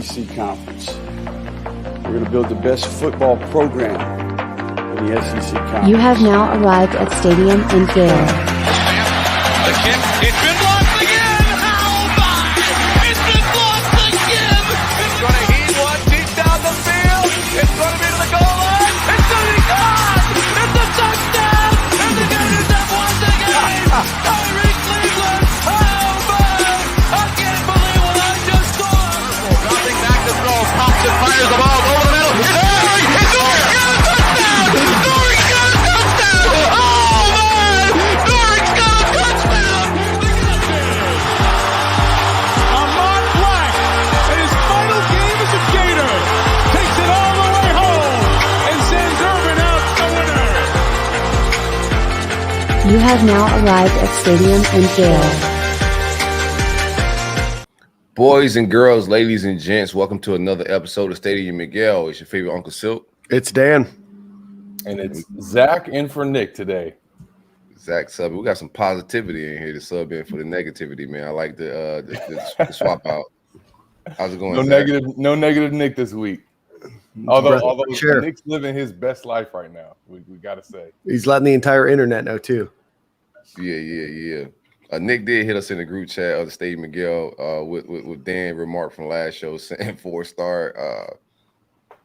SEC Conference. We're going to build the best football program in the SEC Conference. You have now arrived at Stadium in Gale. The kick, it's been blocked again! How about it? It's been blocked again! It's going to heat one deep down the field. It's going to be to the goal line. It's going to be gone! It's a touchdown! And the Gators have won the game! Kyrie Cleveland! How about it? I can't believe what I just saw! Dropping back to throw. Pops and fires the ball over the middle. It's Story! It's Story! Got a touchdown! Story got a touchdown! Oh, man! Story's got a touchdown! Ahmad Black, in his final game as a Gator, takes it all the way home and sends Urban out the winner. You have now arrived at Stadium in Gale. Boys and girls, ladies and gents, welcome to another episode of Stadium Miguel. It's your favorite Uncle Silk. It's Dan. And it's Zach in for Nick today. Zach subbing. We got some positivity in here to sub in for the negativity, man. I like the swap out. How's it going? No negative Nick this week. Although Sure. Nick's living his best life right now, we got to say. He's letting the entire internet know too. Yeah. Nick did hit us in the group chat of the Stadium Miguel with Dan remark from last show saying 4-star.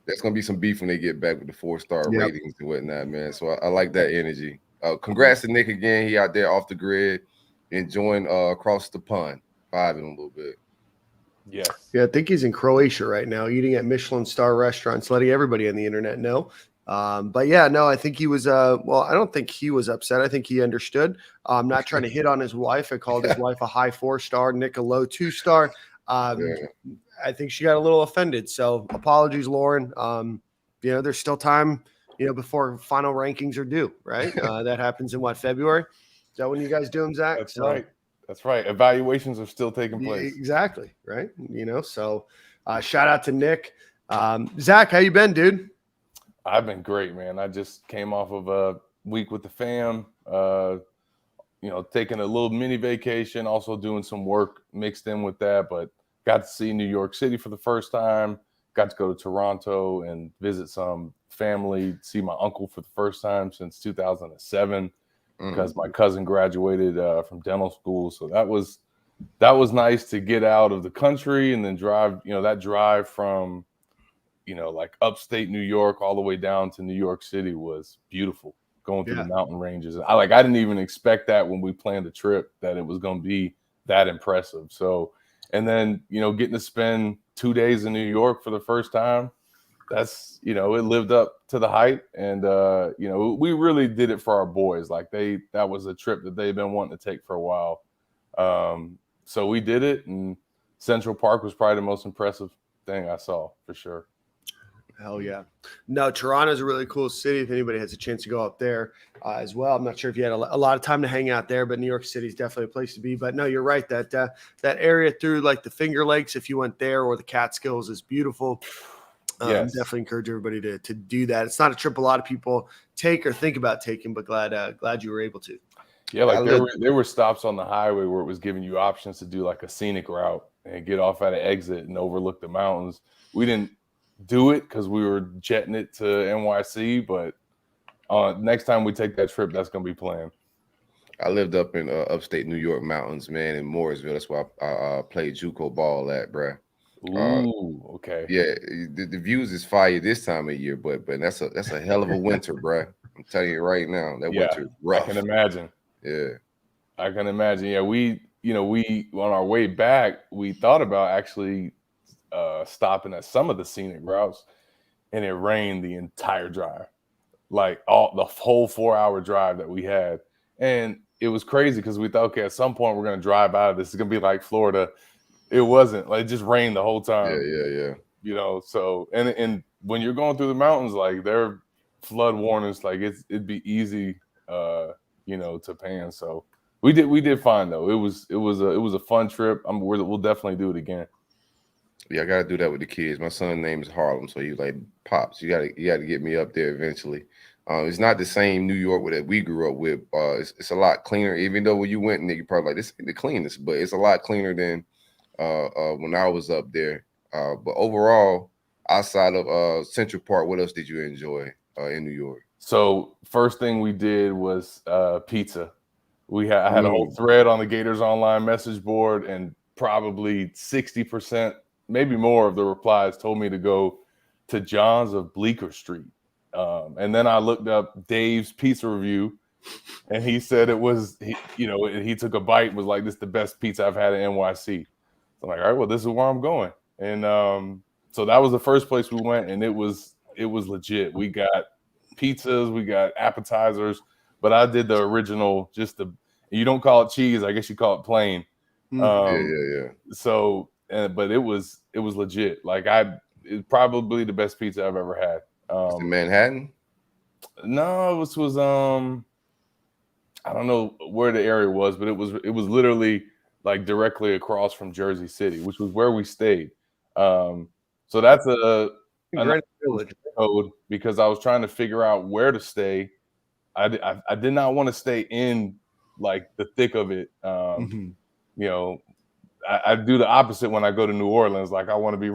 There's gonna be some beef when they get back with the 4-star ratings and whatnot, man. So I like that energy. Congrats to Nick again. He out there off the grid, enjoying across the pond, vibing a little bit. Yes. Yeah, I think he's in Croatia right now, eating at Michelin star restaurants, letting everybody on the internet know. But yeah, no, I think he was. Well, I don't think he was upset. I think he understood. I'm not trying to hit on his wife. I called his wife a high 4-star, Nick a low 2-star. I think she got a little offended. So apologies, Lauren. There's still time, before final rankings are due, right? That happens in February? Is that when you guys do them, Zach? That's right. Evaluations are still taking place. Exactly. Right. So shout out to Nick. Zach, how you been, dude? I've been great, man. I just came off of a week with the fam, taking a little mini vacation, also doing some work mixed in with that, but got to see New York City for the first time, got to go to Toronto and visit some family, see my uncle for the first time since 2007 because my cousin graduated from dental school. So that was nice to get out of the country and then drive, that drive from like upstate New York all the way down to New York City was beautiful, going through the mountain ranges. I didn't even expect that when we planned the trip, that it was going to be that impressive. So, and then, getting to spend 2 days in New York for the first time, that's, it lived up to the hype. And, we really did it for our boys. That was a trip that they've been wanting to take for a while. So we did it, and Central Park was probably the most impressive thing I saw for sure. Hell yeah. No, Toronto's a really cool city. If anybody has a chance to go up there as well. I'm not sure if you had a lot of time to hang out there, but New York City is definitely a place to be. But no, you're right. That area through like the Finger Lakes, if you went there, or the Catskills, is beautiful. Yes. Definitely encourage everybody to do that. It's not a trip a lot of people take or think about taking, but glad you were able to. Yeah, there were stops on the highway where it was giving you options to do like a scenic route and get off at an exit and overlook the mountains. We didn't do it because we were jetting it to NYC, but next time we take that trip, that's going to be planned. I lived up in upstate New York mountains, man, in Mooresville. That's where I played JUCO ball at, bruh. Ooh, okay. Yeah, the views is fire this time of year, but that's a hell of a winter, bruh. I'm telling you right now, that winter is rough. I can imagine. Yeah, I can imagine. Yeah, we on our way back, we thought about actually stopping at some of the scenic routes, and it rained the entire drive, like the whole 4-hour drive that we had. And it was crazy because we thought, okay, at some point we're going to drive out of this. It's going to be like Florida. It wasn't. Like, it just rained the whole time. Yeah. So, and when you're going through the mountains, like, there are flood warnings, like it'd be easy, to pan. So we did fine though. It was a fun trip. We'll definitely do it again. Yeah, I gotta do that with the kids. My son's name is Harlem, so he's like, Pops, you gotta get me up there eventually. It's not the same New York that we grew up with. It's a lot cleaner, even though when you went, and you're probably like, this ain't the cleanest, but it's a lot cleaner than when I was up there. But overall, outside of Central Park, what else did you enjoy in New York? So first thing we did was pizza. I had a whole thread on the Gators online message board, and probably 60%, maybe more of the replies told me to go to John's of Bleecker Street. And then I looked up Dave's pizza review, and he said it was, he took a bite and was like, this is the best pizza I've had in NYC. So I'm like, all right, well, this is where I'm going. And so that was the first place we went, and it was legit. We got pizzas, we got appetizers, but I did the original, you don't call it cheese, I guess you call it plain. Yeah. So, but it was legit. Like it's probably the best pizza I've ever had. In Manhattan? No, it was I don't know where the area was, but it was literally like directly across from Jersey City, which was where we stayed. So that's a village code, because I was trying to figure out where to stay. I did not want to stay in like the thick of it. I do the opposite when I go to New Orleans. Like I want to be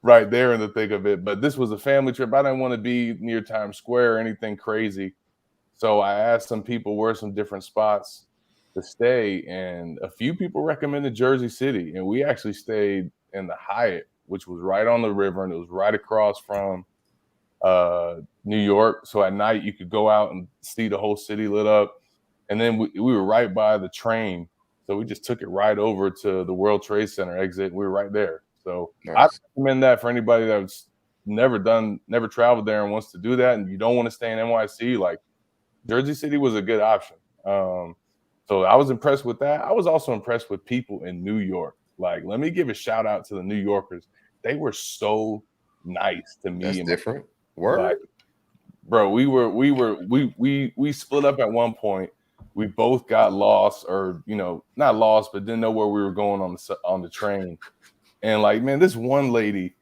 right there in the thick of it. But this was a family trip. I didn't want to be near Times Square or anything crazy. So I asked some people where some different spots to stay, and a few people recommended Jersey City, and we actually stayed in the Hyatt, which was right on the river, and it was right across from New York. So at night you could go out and see the whole city lit up. And then we were right by the train, so we just took it right over to the World Trade Center exit. We were right there. So nice. I recommend that for anybody that's never traveled there and wants to do that, and you don't want to stay in NYC. Like Jersey City was a good option. So I was impressed with that. I was also impressed with people in New York. Like, let me give a shout out to the New Yorkers. They were so nice to me. That's different. Word. Like, bro, we split up at one point. We both got lost, or not lost, but didn't know where we were going on the train. And like, man, this one lady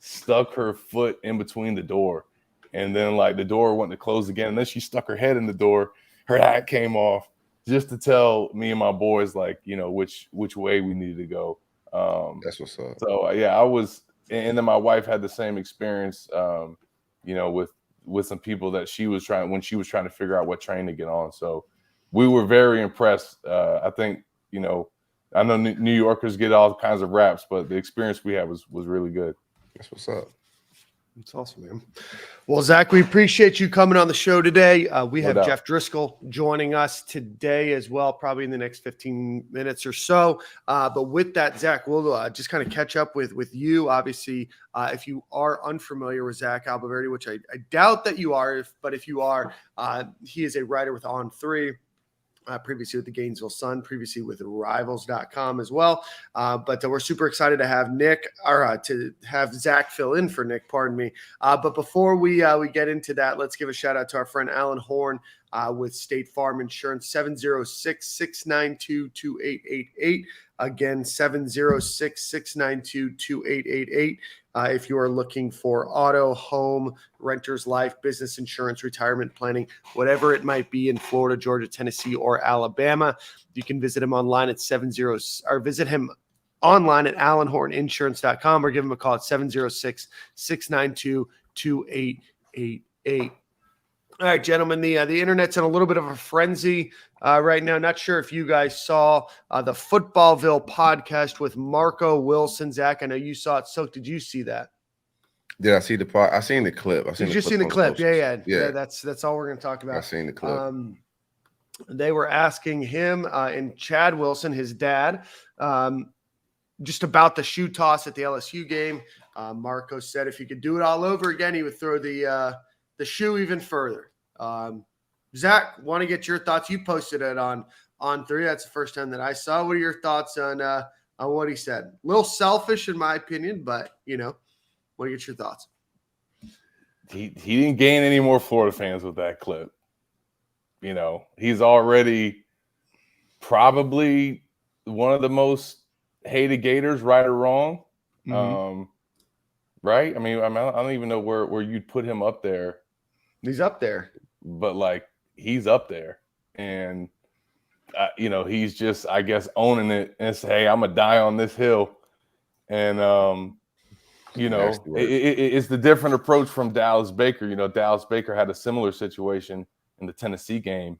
stuck her foot in between the door, and then like the door went to close again, and then she stuck her head in the door. Her hat came off, just to tell me and my boys like which way we needed to go. That's what's up. So yeah, I was, and then my wife had the same experience. With some people that she was trying to figure out what train to get on. So we were very impressed. I think, I know New Yorkers get all kinds of raps, but the experience we had was really good. That's what's up. That's awesome, man. Well, Zach, we appreciate you coming on the show today. We have Jeff Driskel joining us today as well, probably in the next 15 minutes or so. But with that, Zach, we'll just kind of catch up with you. Obviously, if you are unfamiliar with Zach Albaverdi, which I doubt that you are, but if you are, he is a writer with On3. Previously with the Gainesville Sun, previously with Rivals.com as well. But we're super excited to have to have Zach fill in for Nick, pardon me. But before we get into that, let's give a shout out to our friend Alan Horn with State Farm Insurance, 706-692-2888. Again, 706-692-2888. If you are looking for auto, home, renter's life, business insurance, retirement planning, whatever it might be in Florida, Georgia, Tennessee, or Alabama, you can visit him online at visit him online at alanhorninsurance.com or give him a call at 706-692-2888. All right, gentlemen, the internet's in a little bit of a frenzy right now. Not sure if you guys saw the Footballville podcast with Marco Wilson. Zach, I know you saw it. So did you see that? Did I see the part? I seen the clip. Did you see the clip? Yeah. That's all we're going to talk about. I seen the clip. They were asking him and Chad Wilson, his dad, just about the shoe toss at the LSU game. Marco said if he could do it all over again, he would throw the shoe even further. Zach, want to get your thoughts? You posted it on 3. That's the first time that I saw. What are your thoughts on what he said? A little selfish in my opinion, but want to get your thoughts. He didn't gain any more Florida fans with that clip. He's already probably one of the most hated Gators, right or wrong. Mm-hmm. Right? I mean, I don't even know where you'd put him up there. He's up there. But, like, he's up there. And, he's just, I guess, owning it and say, hey, I'm going to die on this hill. And You know, it's the different approach from Dallas Baker. You know, Dallas Baker had a similar situation in the Tennessee game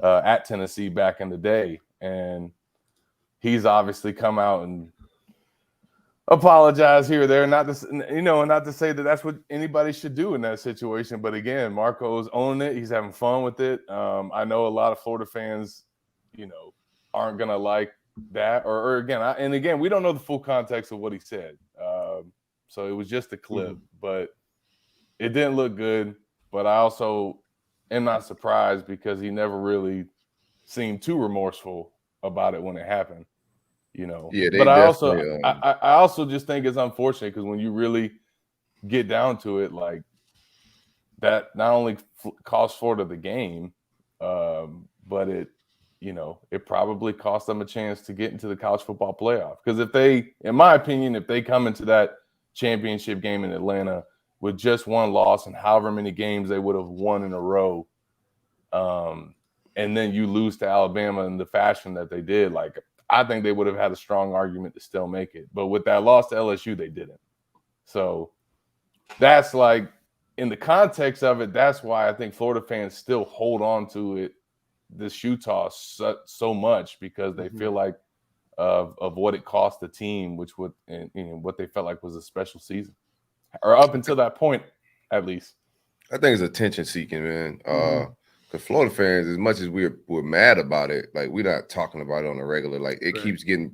at Tennessee back in the day. And he's obviously come out and apologize here or there. Not to say that that's what anybody should do in that situation. But again, Marco's owning it. He's having fun with it. I know a lot of Florida fans, aren't going to like that. Or again, we don't know the full context of what he said. So it was just a clip, but it didn't look good. But I also am not surprised because he never really seemed too remorseful about it when it happened, Yeah, but I also just think it's unfortunate because when you really get down to it, like that not only cost Florida the game, but it probably cost them a chance to get into the college football playoff. Because in my opinion, if they come into that championship game in Atlanta with just one loss and however many games they would have won in a row, and then you lose to Alabama in the fashion that they did, like I think they would have had a strong argument to still make it. But with that loss to LSU, they didn't. So that's like, in the context of it, that's why I think Florida fans still hold on to it, this shoe toss, so much because they feel like of what it cost the team, which what they felt like was a special season, or up until that point, at least. I think it's attention seeking, man. Because Florida fans, as much as we're mad about it, like we're not talking about it on a regular. Like it keeps getting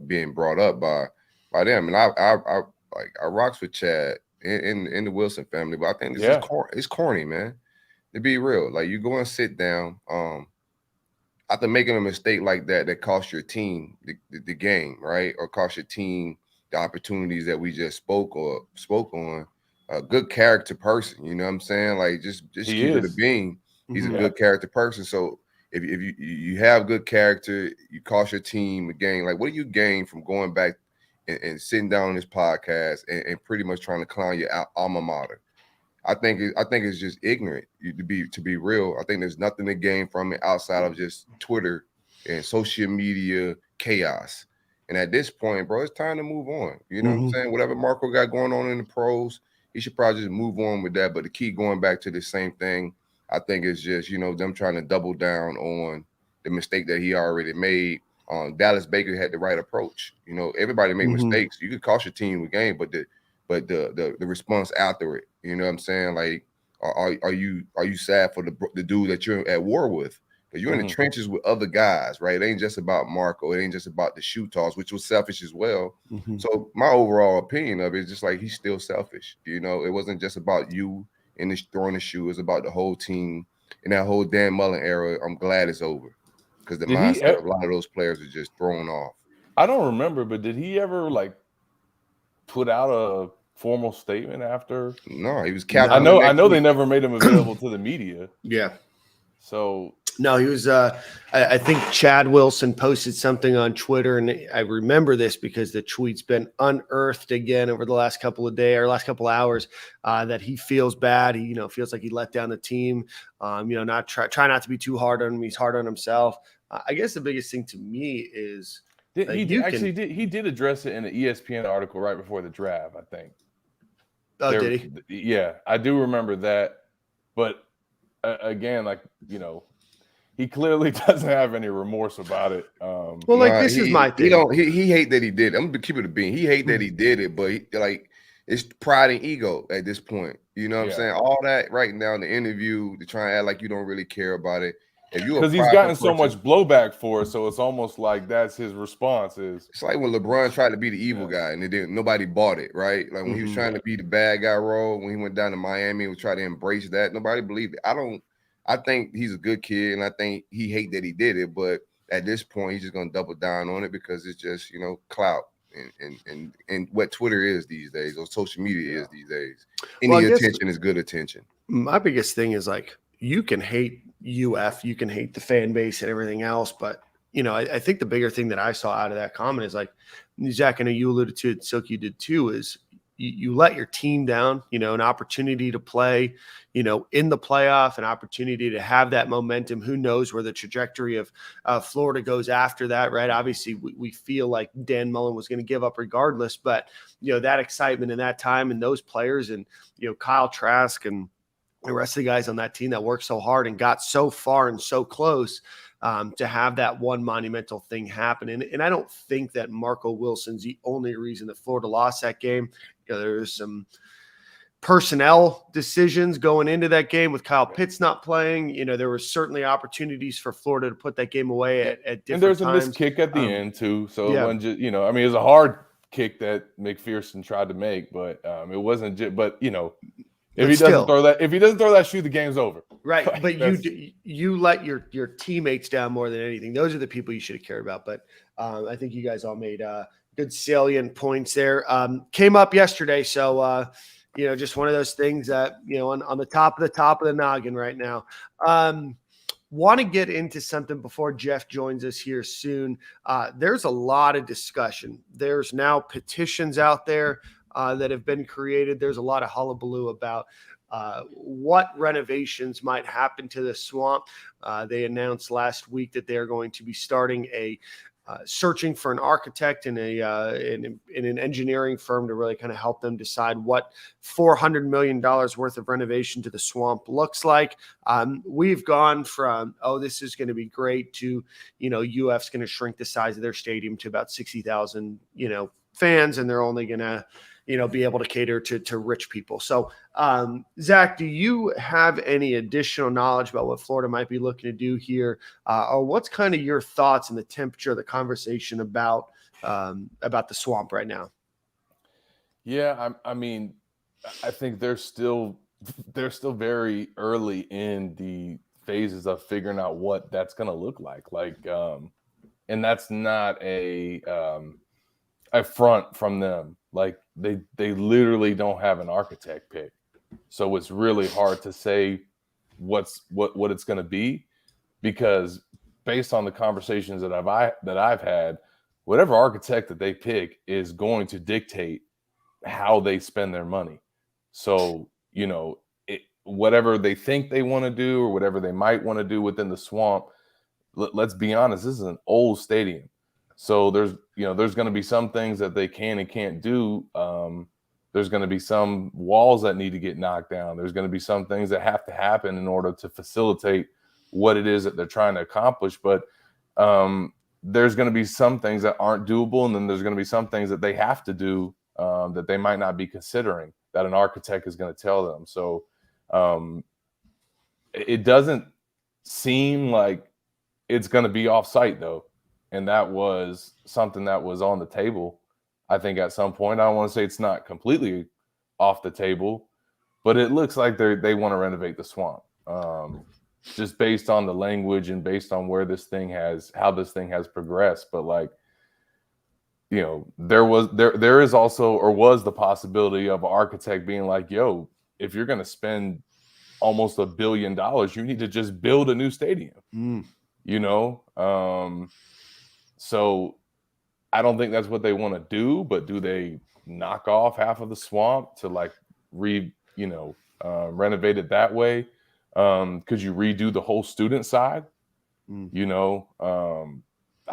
being brought up by them. And I rocks with Chad in the Wilson family, but I think this is it's corny, man. To be real, like you go and sit down. After making a mistake like that costs your team the game, right? Or cost your team the opportunities that we just spoke on. A good character person, you know what I'm saying? Like just keep it a bean. He's a good character person. So if you have good character, you cost your team a game. Like what do you gain from going back and sitting down on this podcast and pretty much trying to clown your alma mater? I think it's just ignorant to be real. I think there's nothing to gain from it outside of just Twitter and social media chaos. And at this point, bro, it's time to move on. You know what I'm saying? Whatever Marco got going on in the pros, he should probably just move on with that. But to keep going back to the same thing, I think it's just, them trying to double down on the mistake that he already made. Dallas Baker had the right approach. Everybody make mistakes. You could cost your team a game, but the response after it, you know what I'm saying? Like, are you sad for the dude that you're at war with? Because you're in the trenches with other guys, right? It ain't just about Marco. It ain't just about the shoe toss, which was selfish as well. So my overall opinion of it is just like he's still selfish. It wasn't just about you in throwing the shoe. It's about the whole team. In that whole Dan Mullen era, I'm glad it's over because the mindset of a lot of those players is just thrown off. I don't remember, but did he ever put out a formal statement after? No, he was captain. I know they never made him available to the media. Yeah. So no, he was. I think Chad Wilson posted something on Twitter, and I remember this because the tweet's been unearthed again over the last couple of days or last couple of hours. That he feels bad. He feels like he let down the team. Not try not to be too hard on him. He's hard on himself. I guess the biggest thing to me is. He did address it in an ESPN article right before the draft, I think. Oh, did he? Yeah, I do remember that. But again, he clearly doesn't have any remorse about it. This is my thing. He hate that he did it. I'm gonna keep it a bean. He hate that he did it, but it's pride and ego at this point. You know what I'm saying? All that writing down the interview to try and act like you don't really care about it. Because he's gotten so much blowback for it, so it's almost like that's his response. It's like when LeBron tried to be the evil guy and nobody bought it, right? Like when he was trying to be the bad guy role, when he went down to Miami and tried to embrace that, nobody believed it. I think he's a good kid, and I think he hate that he did it, but at this point, he's just gonna double down on it because it's just clout and what Twitter is these days, or social media is these days. Any attention is good attention. My biggest thing is you can hate UF, you can hate the fan base and everything else, but I think the bigger thing that I saw out of that comment is Zach, I know you alluded to it, Silky did too, is you let your team down, an opportunity to play, in the playoff, an opportunity to have that momentum. Who knows where the trajectory of Florida goes after that, right? Obviously, we feel like Dan Mullen was going to give up regardless, but, that excitement in that time and those players and, Kyle Trask and the rest of the guys on that team that worked so hard and got so far and so close to have that one monumental thing happen. And I don't think that Marco Wilson's the only reason that Florida lost that game. There's some personnel decisions going into that game with Kyle Pitts not playing. There were certainly opportunities for Florida to put that game away at different and there's times. a missed kick at the end too. So yeah. it wasn't just, it was a hard kick that McPherson tried to make, but it wasn't just, but if he doesn't throw that shoe, the game's over. Right. But you let your teammates down more than anything. Those are the people you should have cared about. But I think you guys all made good salient points there. Came up yesterday. So, just one of those things that, on the top of the noggin right now. Want to get into something before Jeff joins us here soon. There's a lot of discussion. There's now petitions out there that have been created. There's a lot of hullabaloo about what renovations might happen to the swamp. They announced last week that they're going to be starting searching for an architect and in an engineering firm to really kind of help them decide what $400 million worth of renovation to the swamp looks like. We've gone from, this is going to be great to, UF's going to shrink the size of their stadium to about 60,000, fans, and they're only going to, be able to cater to rich people. So, Zach, do you have any additional knowledge about what Florida might be looking to do here? Or what's kind of your thoughts and the temperature of the conversation about the swamp right now? Yeah, I mean, I think they're still very early in the phases of figuring out what that's going to look like. And that's not a front from them. Like they literally don't have an architect pick. So it's really hard to say what it's going to be, because based on the conversations that I've had, whatever architect that they pick is going to dictate how they spend their money. So, whatever they think they want to do or whatever they might want to do within the swamp, let's be honest, this is an old stadium. So there's going to be some things that they can and can't do. There's going to be some walls that need to get knocked down. There's going to be some things that have to happen in order to facilitate what it is that they're trying to accomplish. But there's going to be some things that aren't doable, and then there's going to be some things that they have to do that they might not be considering, that an architect is going to tell them. So it doesn't seem like it's going to be off-site, though. And that was something that was on the table, I think, at some point. I don't want to say it's not completely off the table, but it looks like they want to renovate the swamp, just based on the language and based on how this thing has progressed. But there is also, or was the possibility of an architect being like, yo, if you're going to spend almost $1 billion, you need to just build a new stadium, So I don't think that's what they want to do, but do they knock off half of the swamp to renovate it that way? Could you redo the whole student side? I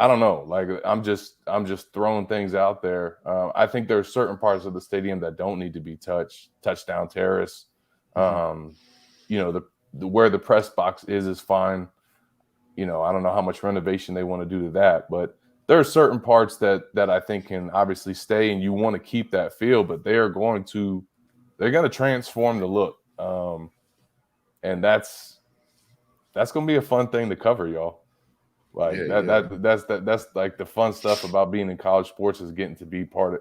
don't know. I'm just throwing things out there. I think there are certain parts of the stadium that don't need to be touched. Touchdown terrace, where the press box is fine. I don't know how much renovation they want to do to that, but there are certain parts that I think can obviously stay, and you want to keep that feel, but they're going to transform the look. And that's going to be a fun thing to cover, y'all. That's like the fun stuff about being in college sports, is getting to be part of,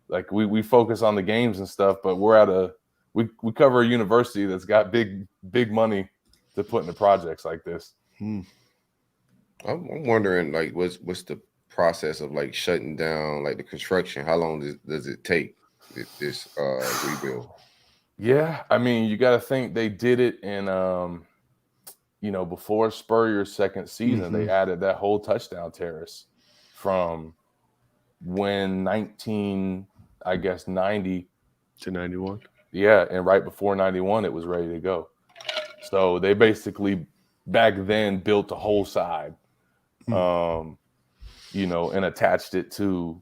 like, we focus on the games and stuff, but we cover a university that's got big money to put into projects like this. I'm wondering, what's the process of shutting down the construction? How long does it take this rebuild? Yeah, I mean, you got to think they did it in before Spurrier's second season. They added that whole touchdown terrace from when 90 to 91. Yeah, and right before 91, it was ready to go. So they basically back then built a whole side, and attached it to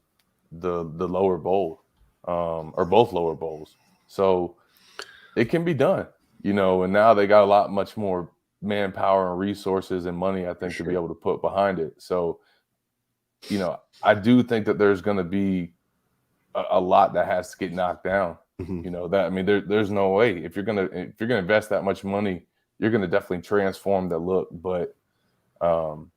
the lower bowl, or both lower bowls. So it can be done, and now they got much more manpower and resources and money, I think, to be able to put behind it. So, I do think that there's going to be a lot that has to get knocked down. There's no way if you're gonna invest that much money, you're gonna definitely transform the look. But I want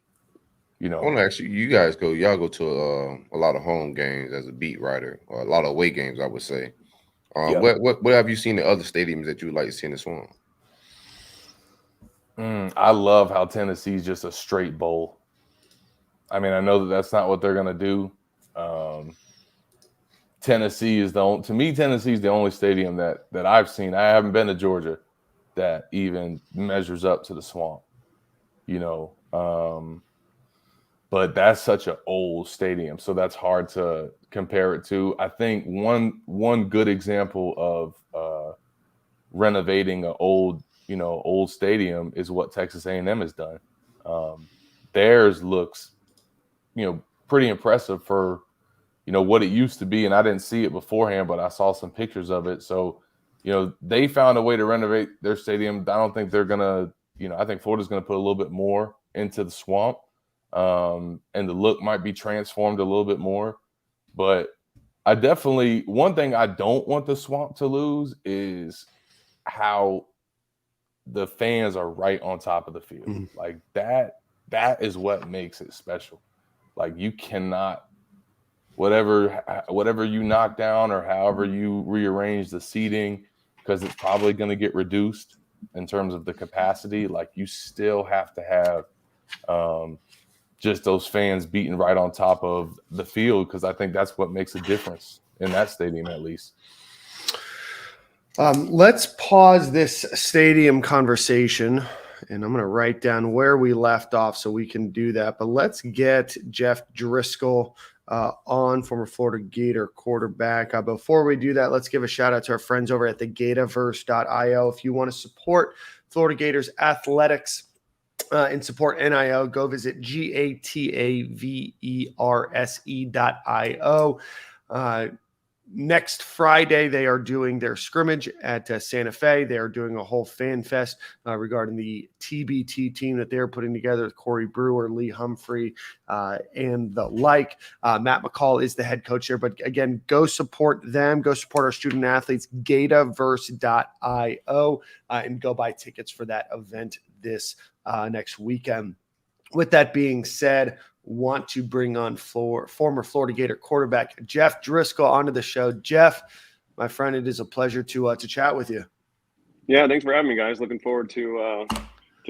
to ask you, y'all go to a lot of home games as a beat writer, or a lot of away games, I would say. What have you seen in other stadiums that you would like to see in the Swamp? I love how Tennessee's just a straight bowl. I mean, I know that's not what they're gonna do. Tennessee is Tennessee's the only stadium that I've seen. I haven't been to Georgia that even measures up to the Swamp, but that's such an old stadium, so that's hard to compare it to. I think one good example of renovating an old stadium is what Texas A&M has done. Theirs looks, pretty impressive for what it used to be, and I didn't see it beforehand, but I saw some pictures of it. So, they found a way to renovate their stadium. I don't think they're gonna, I think Florida's gonna put a little bit more into the Swamp, and the look might be transformed a little bit more. But one thing I don't want the Swamp to lose is how the fans are right on top of the field. Like that is what makes it special. Like you cannot, whatever you knock down or however you rearrange the seating, because it's probably going to get reduced in terms of the capacity. Like you still have to have just those fans beating right on top of the field, because I think that's what makes a difference in that stadium, at least. Let's pause this stadium conversation, and I'm going to write down where we left off so we can do that. But let's get Jeff Driskel on, former Florida Gator quarterback. Before we do that, let's give a shout out to our friends over at the Gatorverse.io. If you want to support Florida Gators athletics and support NIL, go visit GATAVERSE.io. Next Friday, they are doing their scrimmage at Santa Fe. They are doing a whole fan fest regarding the TBT team that they're putting together with Corey Brewer, Lee Humphrey, and the like. Matt McCall is the head coach there. But again, go support them. Go support our student athletes, Gatorverse.io, and go buy tickets for that event this next weekend. With that being said, want to bring on former Florida Gator quarterback Jeff Driskel onto the show. Jeff, my friend, it is a pleasure to chat with you. Yeah, thanks for having me, guys. Looking forward to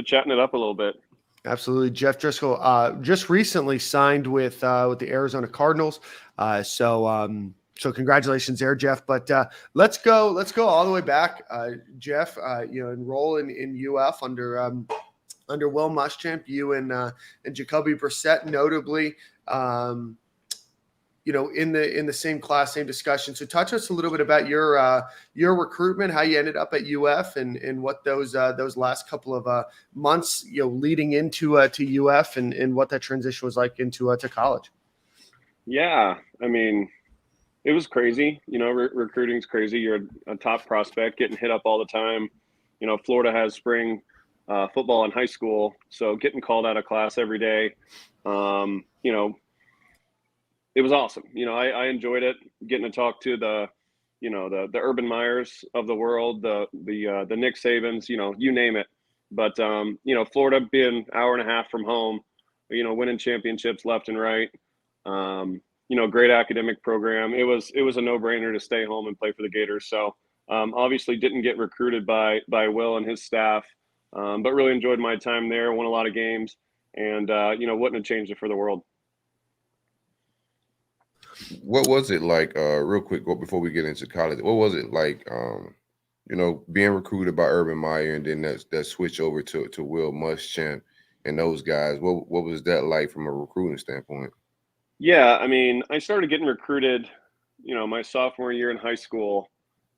chatting it up a little bit. Absolutely. Jeff Driskel just recently signed with the Arizona Cardinals. So congratulations there, Jeff. But let's go all the way back. Jeff, enroll in UF under Will Muschamp, you and Jacoby Brissett, notably, in the same class, same discussion. So touch us a little bit about your recruitment, how you ended up at UF, and what those last couple of months, leading into to UF, and what that transition was like into to college. Yeah, I mean, it was crazy. Recruiting's crazy. You're a top prospect, getting hit up all the time. Florida has spring football in high school, so getting called out of class every day, it was awesome. I enjoyed it, getting to talk to the Urban Meyers of the world, the Nick Sabans, you name it. But Florida being an hour and a half from home, winning championships left and right, great academic program. It was a no-brainer to stay home and play for the Gators. So obviously didn't get recruited by Will and his staff. But really enjoyed my time there, won a lot of games, and, wouldn't have changed it for the world. What was it like, real quick, before we get into college, what was it like, being recruited by Urban Meyer and then that switch over to Will Muschamp and those guys? What was that like from a recruiting standpoint? Yeah, I mean, I started getting recruited, my sophomore year in high school.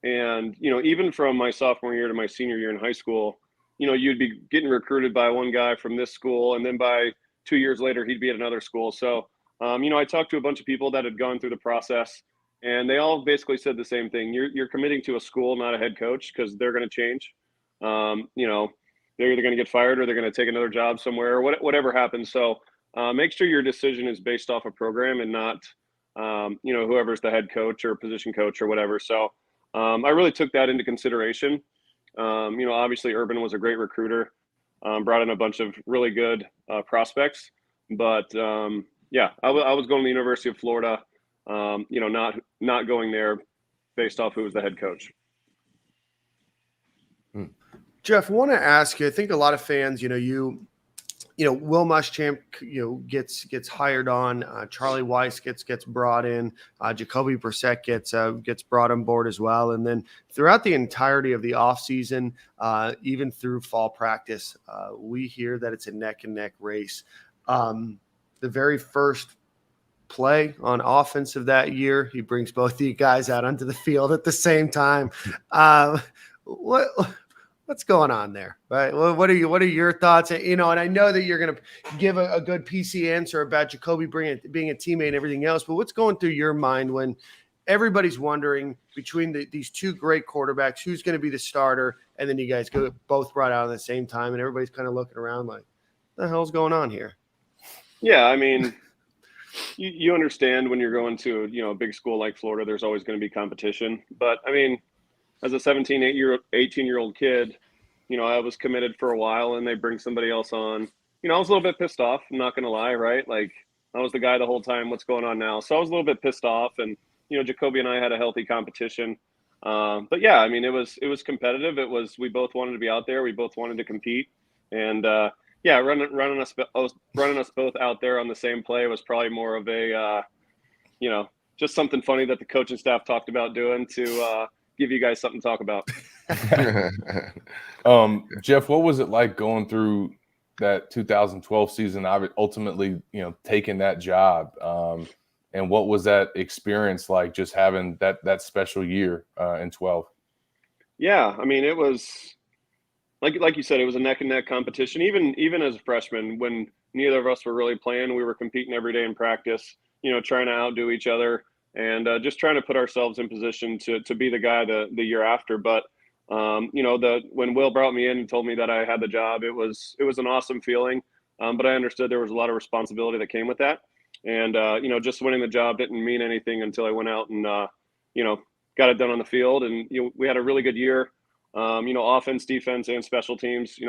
And, even from my sophomore year to my senior year in high school, you'd be getting recruited by one guy from this school, and then by 2 years later, he'd be at another school. So, I talked to a bunch of people that had gone through the process, and they all basically said the same thing. You're committing to a school, not a head coach, because they're going to change. They're either going to get fired or they're going to take another job somewhere, or whatever happens. So make sure your decision is based off a program and not, whoever's the head coach or position coach or whatever. So I really took that into consideration. Obviously Urban was a great recruiter, brought in a bunch of really good prospects. But, I was going to the University of Florida, not going there based off who was the head coach. Jeff, I want to ask you, I think a lot of fans, Will Muschamp, gets hired on, Charlie Weiss gets brought in, Jacoby Brissett gets brought on board as well. And then throughout the entirety of the offseason, even through fall practice, we hear that it's a neck and neck race. The very first play on offense of that year, he brings both the guys out onto the field at the same time. What's going on there? Right? What are your thoughts? And I know that you're going to give a good PC answer about Jacoby being a teammate and everything else, but what's going through your mind when everybody's wondering between these two great quarterbacks, who's going to be the starter, and then you guys go both brought out at the same time, and everybody's kind of looking around like, what the hell's going on here? Yeah, I mean, you understand when you're going to a big school like Florida, there's always going to be competition. But I mean, as a 18-year-old kid, I was committed for a while, and they bring somebody else on. I was a little bit pissed off. I'm not going to lie, right? Like, I was the guy the whole time. What's going on now? So I was a little bit pissed off, and Jacoby and I had a healthy competition. But yeah, I mean, it was competitive. We both wanted to be out there. We both wanted to compete, and running us both out there on the same play was probably more of a just something funny that the coaching staff talked about doing to give you guys something to talk about. Jeff, what was it like going through that 2012 season, ultimately, taking that job? And what was that experience like, just having that special year in 12? Yeah, I mean, it was like you said, it was a neck and neck competition. Even as a freshman, when neither of us were really playing, we were competing every day in practice, trying to outdo each other, and just trying to put ourselves in position to be the guy the year after. But when Will brought me in and told me that I had the job, it was an awesome feeling. But I understood there was a lot of responsibility that came with that. And, just winning the job didn't mean anything until I went out and, got it done on the field. And, we had a really good year, offense, defense, and special teams.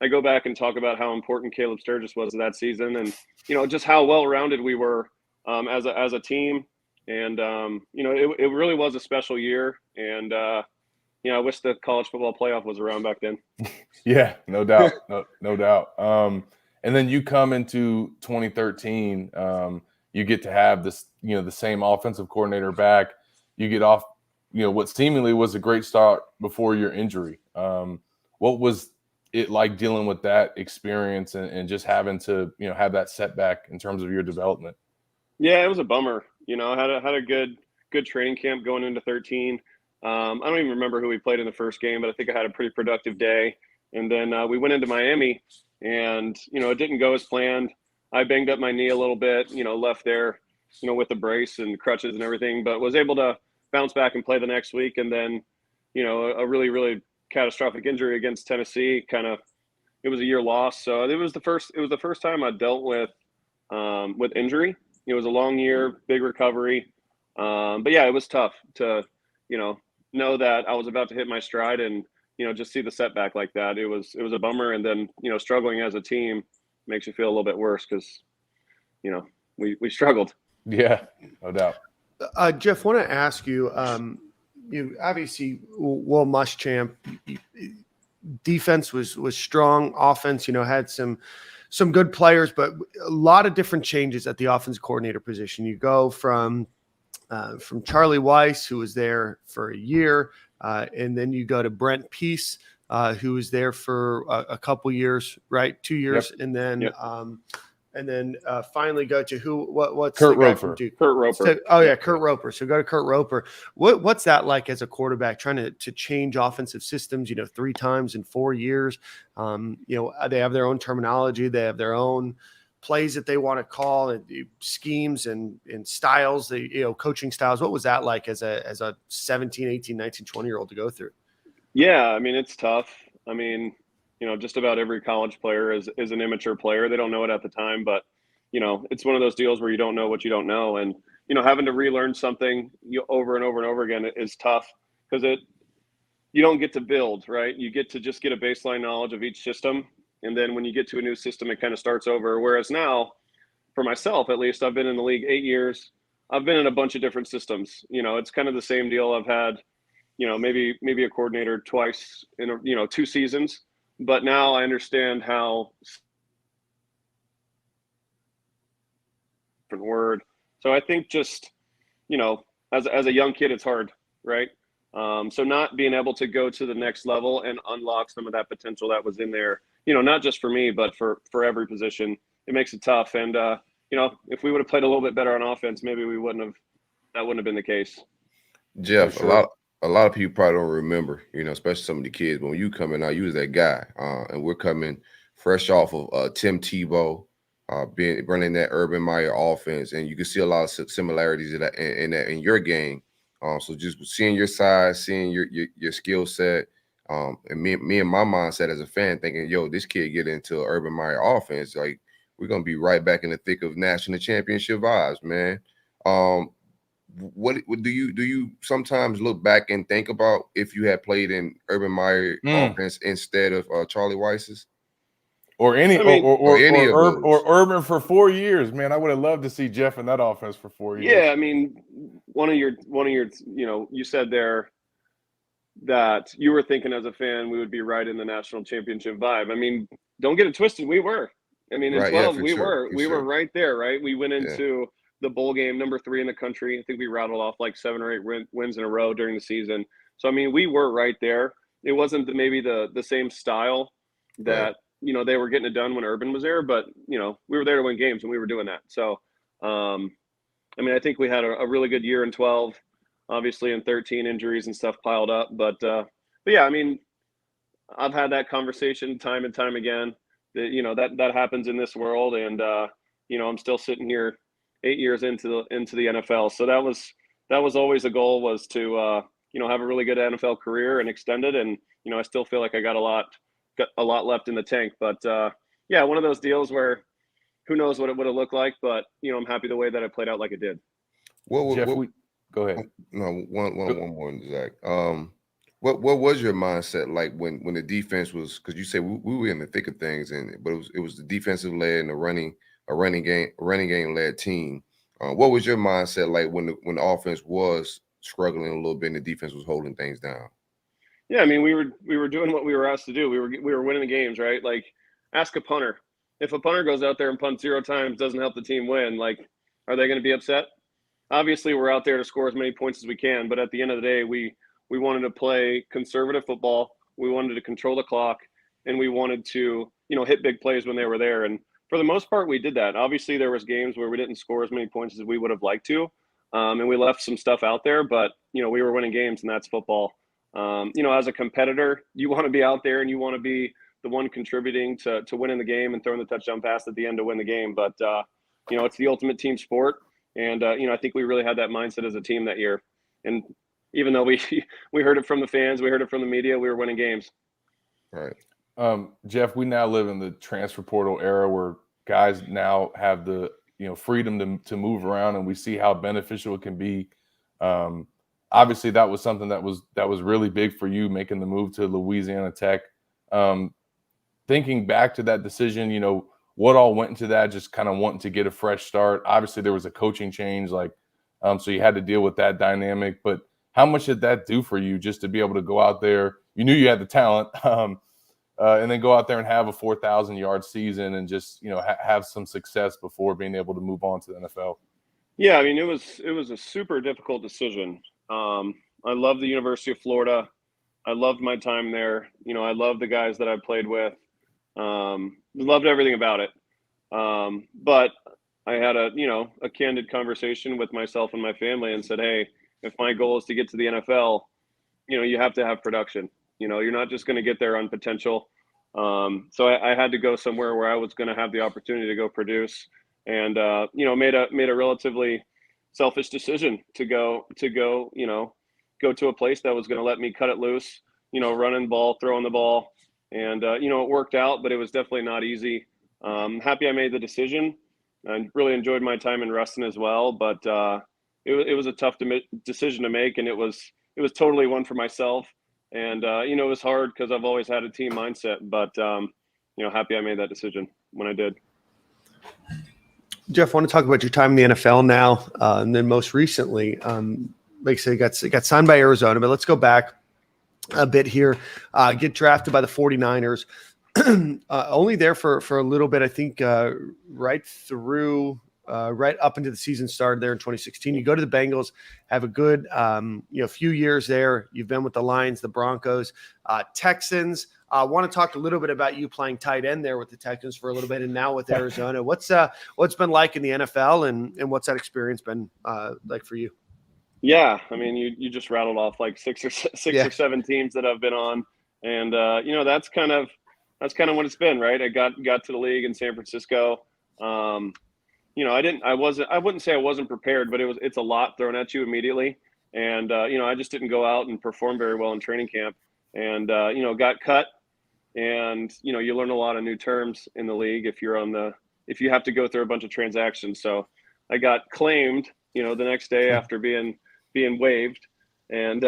I go back and talk about how important Caleb Sturgis was that season, and, just how well-rounded we were as a team. And, it really was a special year. And, I wish the college football playoff was around back then. Yeah, no doubt. No doubt. And then you come into 2013, you get to have this, the same offensive coordinator back. You get off, what seemingly was a great start before your injury. What was it like dealing with that experience and just having to, have that setback in terms of your development? Yeah, it was a bummer. I had a good training camp going into 13. I don't even remember who we played in the first game, but I think I had a pretty productive day. And then we went into Miami, and, it didn't go as planned. I banged up my knee a little bit, left there, with a brace and crutches and everything, but was able to bounce back and play the next week. And then, a really, really catastrophic injury against Tennessee, it was a year loss. So it was the first time I dealt with injury. It was a long year, big recovery. But yeah, it was tough to, know that I was about to hit my stride and, just see the setback like that. It was a bummer. And then, struggling as a team makes you feel a little bit worse because, we struggled. Yeah, no doubt. Jeff, want to ask you, obviously Will Muschamp, defense was strong. Offense, had some good players, but a lot of different changes at the offense coordinator position. You go from Charlie Weiss, who was there for a year, and then you go to Brent Peace, who was there for a couple years, right? 2 years. Yep. And then and then finally go to what's Kurt the guy Roper. from Duke? Kurt Roper. So, Kurt Roper. So go to Kurt Roper. What's that like as a quarterback trying to change offensive systems, 3 times in 4 years? They have their own terminology. They have their own plays that they want to call, and schemes and styles, coaching styles. What was that like as a 17, 18, 19, 20-year-old to go through? Yeah, I mean, it's tough. I mean, just about every college player is an immature player. They don't know it at the time, but, it's one of those deals where you don't know what you don't know. And, having to relearn something over and over and over again is tough because you don't get to build, right? You get to just get a baseline knowledge of each system. And then when you get to a new system, it kind of starts over. Whereas now, for myself, at least, I've been in the league 8 years. I've been in a bunch of different systems. It's kind of the same deal. I've had, maybe a coordinator twice in 2 seasons. But now I understand how different word. So I think just, as a young kid, it's hard, right? So not being able to go to the next level and unlock some of that potential that was in there, not just for me, but for every position, it makes it tough. And, if we would have played a little bit better on offense, maybe that wouldn't have been the case. Jeff, sure. a lot of people probably don't remember, especially some of the kids. But when you coming out, you was that guy, and we're coming fresh off of Tim Tebow, running that Urban Meyer offense, and you can see a lot of similarities in your game. So just seeing your size, seeing your skill set, and me and my mindset as a fan, thinking, yo, this kid get into Urban Meyer offense, like we're gonna be right back in the thick of national championship vibes, man. What do you sometimes look back and think about if you had played in Urban Meyer offense instead of Charlie Weiss's? Or any or Urban for 4 years, man. I would have loved to see Jeff in that offense for 4 years. Yeah, I mean, one of your, you said there that you were thinking as a fan we would be right in the national championship vibe. I mean, don't get it twisted, we were. I mean, in 12 we were right there, right? We went into the bowl game number 3 in the country. I think we rattled off like 7 or 8 wins in a row during the season. So I mean, we were right there. It wasn't maybe the same style that they were getting it done when Urban was there, but we were there to win games and we were doing that. So I mean, I think we had a really good year in 12. Obviously in 13 injuries and stuff piled up, but yeah, I mean, I've had that conversation time and time again that that happens in this world, and I'm still sitting here 8 years into the NFL. So that was always a goal, was to have a really good NFL career and extend it. And I still feel like I got a lot left in the tank. But yeah, one of those deals where who knows what it would have looked like, but I'm happy the way that it played out like it did. Jeff, go ahead. No, one more, Zach. What was your mindset like when the defense was, because you said we were in the thick of things, but it was the defensive led and a running game led team. What was your mindset like when the offense was struggling a little bit and the defense was holding things down? Yeah, I mean, we were doing what we were asked to do. We were winning the games, right? Like, ask a punter. If a punter goes out there and punts 0 times, doesn't help the team win, like, are they going to be upset? Obviously, we're out there to score as many points as we can, but at the end of the day, we wanted to play conservative football. We wanted to control the clock, and we wanted to, hit big plays when they were there. And for the most part, we did that. Obviously, there was games where we didn't score as many points as we would have liked to, and we left some stuff out there. But we were winning games, and that's football. As a competitor, you want to be out there and you want to be the one contributing to winning the game and throwing the touchdown pass at the end to win the game. But it's the ultimate team sport, and I think we really had that mindset as a team that year. And even though we heard it from the fans, we heard it from the media, we were winning games. Right. Jeff, we now live in the transfer portal era where guys now have the freedom to move around, and we see how beneficial it can be. Obviously, that was something that was really big for you, making the move to Louisiana Tech. Thinking back to that decision, what all went into that, just kind of wanting to get a fresh start. Obviously, there was a coaching change, so you had to deal with that dynamic. But how much did that do for you just to be able to go out there? You knew you had the talent, and then go out there and have a 4,000-yard season and just have some success before being able to move on to the NFL. Yeah, I mean, it was a super difficult decision. I love the University of Florida. I loved my time there. I love the guys that I played with. Loved everything about it. But I had a candid conversation with myself and my family and said, hey, if my goal is to get to the NFL, you have to have production. You're not just going to get there on potential. So I had to go somewhere where I was going to have the opportunity to go produce, and made a relatively selfish decision to go to a place that was going to let me cut it loose, running the ball, throwing the ball, and it worked out, but it was definitely not easy. Happy I made the decision. I really enjoyed my time in Ruston as well, but it was a tough decision to make, and it was totally one for myself. And, it was hard because I've always had a team mindset, but, happy I made that decision when I did. Jeff, I want to talk about your time in the NFL now. And then most recently, like I said, got signed by Arizona, but let's go back a bit here. Get drafted by the 49ers. Only there for a little bit, I think, right up into the season started there in 2016. You go to the Bengals, have a good, few years there. You've been with the Lions, the Broncos, Texans. I want to talk a little bit about you playing tight end there with the Texans for a little bit, and now with Arizona. What's been like in the NFL, and what's that experience been like for you? Yeah, I mean, you just rattled off like six or seven teams that I've been on, and that's kind of what it's been, right? I got to the league in San Francisco. I wouldn't say I wasn't prepared, but it's a lot thrown at you immediately. And, I just didn't go out and perform very well in training camp, and, got cut. And, you learn a lot of new terms in the league if you have to go through a bunch of transactions. So I got claimed, the next day after being waived, and,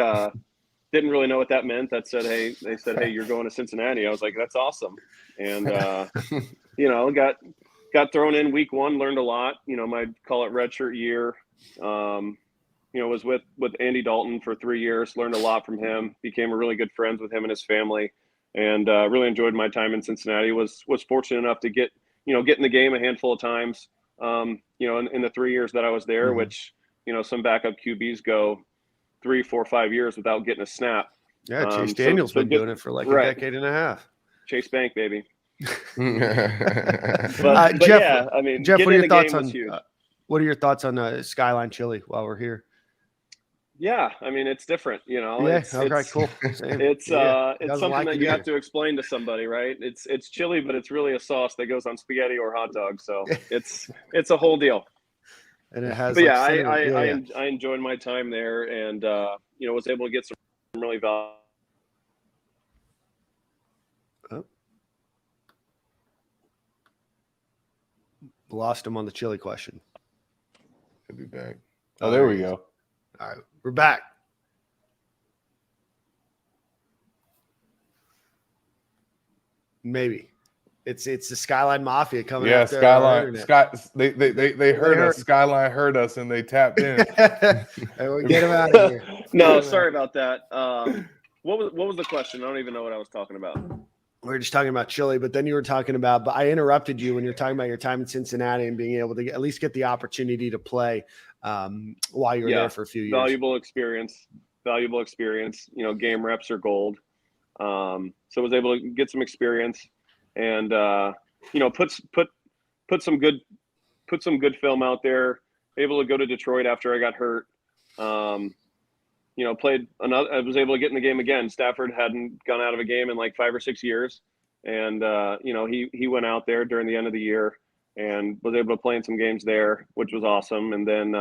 didn't really know what that meant. They said, hey, you're going to Cincinnati. I was like, that's awesome. And, got thrown in week one, learned a lot, my call it redshirt year. Was with Andy Dalton for 3 years, learned a lot from him, became a really good friends with him and his family, and really enjoyed my time in Cincinnati. Was fortunate enough to get in the game a handful of times, in the 3 years that I was there, Mm-hmm. which, some backup QBs go 3, 4, 5 years without getting a snap. Yeah, Chase Daniel's been doing it for like a decade and a half. Chase Bank, baby. Jeff, yeah, I mean, Jeff, what are your thoughts on Skyline Chili while we're here? Yeah, I mean, it's different, Yeah, okay, cool. It's something that you have to explain to somebody, right? It's chili, but it's really a sauce that goes on spaghetti or hot dogs, so it's a whole deal. And it has. But yeah, I enjoyed my time there, and was able to get some really valuable. Lost him on the chili question. He'll be back. Oh, there we go. All right, we're back. Maybe it's the Skyline Mafia coming. Yeah, after Skyline. They heard us. Skyline heard us, and they tapped in. Hey, we'll get him out of here. No, sorry about that. What was the question? I don't even know what I was talking about. We were just talking about chili, but then you were talking about, but I interrupted you when you're talking about your time in Cincinnati and being able to at least get the opportunity to play while you were there for a few years. Valuable experience, game reps are gold. So I was able to get some experience and, put some good film out there, able to go to Detroit after I got hurt. I was able to get in the game again. Stafford hadn't gone out of a game in like 5 or 6 years. And, he went out there during the end of the year and was able to play in some games there, which was awesome. And then,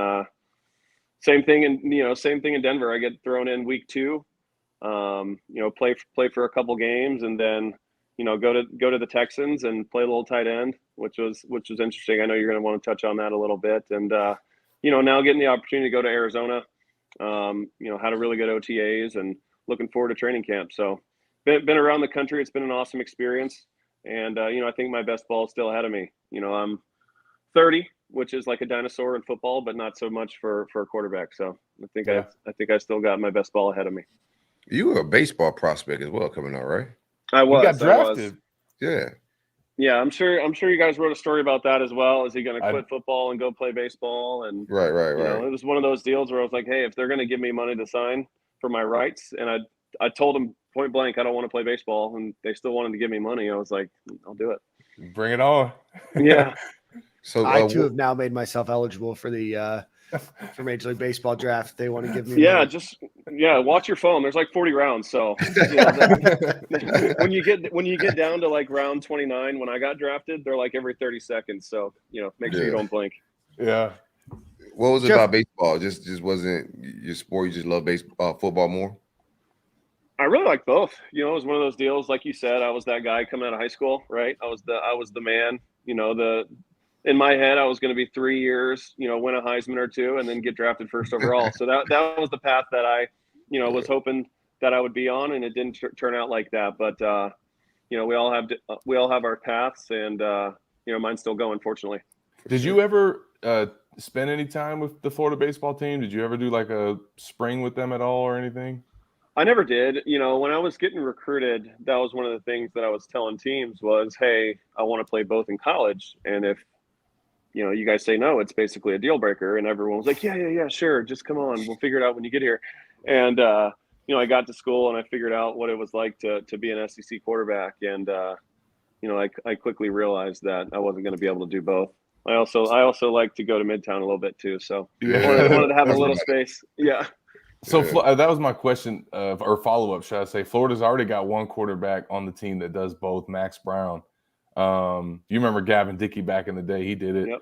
same thing in Denver. I get thrown in week 2, play for a couple games, and then, go to the Texans and play a little tight end, which was interesting. I know you're going to want to touch on that a little bit. And, now getting the opportunity to go to Arizona, had a really good OTAs and looking forward to training camp. So been around the country. It's been an awesome experience. And, I think my best ball is still ahead of me. I'm 30, which is like a dinosaur in football, but not so much for a quarterback. So I think I still got my best ball ahead of me. You were a baseball prospect as well coming out, right? I was. You got drafted. Yeah. Yeah, I'm sure you guys wrote a story about that as well. Is he going to quit football and go play baseball? And right. It was one of those deals where I was like, hey, if they're going to give me money to sign for my rights, and I told them point blank I don't want to play baseball, and they still wanted to give me money, I was like, I'll do it. Bring it on. Yeah. So I too have now made myself eligible for the for Major League Baseball draft. If they want to give me Yeah, money. watch your phone. There's like 40 rounds, so when you get down to like round 29, when I got drafted, they're like every 30 seconds. So make sure you don't blink. Yeah. what was it Jeff- about baseball? Just wasn't your sport? You just love football more? I really like both. It was one of those deals, like you said. I was that guy coming out of high school, right? I was the man. In my head, I was going to be 3 years, win a Heisman or two, and then get drafted first overall. So that was the path that I, was hoping that I would be on, and it didn't turn out like that. But we all have our paths, and mine's still going, fortunately. Did you ever spend any time with the Florida baseball team? Did you ever do like a spring with them at all or anything? I never did. When I was getting recruited, that was one of the things that I was telling teams was, hey, I want to play both in college. And if, you guys say no, it's basically a deal breaker. And everyone was like, yeah, sure. Just come on. We'll figure it out when you get here. And, I got to school and I figured out what it was like to be an SEC quarterback. And, I quickly realized that I wasn't going to be able to do both. I also like to go to Midtown a little bit too. So I wanted to have a little space. Yeah. So that was my question, or follow-up, should I say. Florida's already got one quarterback on the team that does both, Max Brown. You remember Gavin Dickey back in the day. He did it. Yep.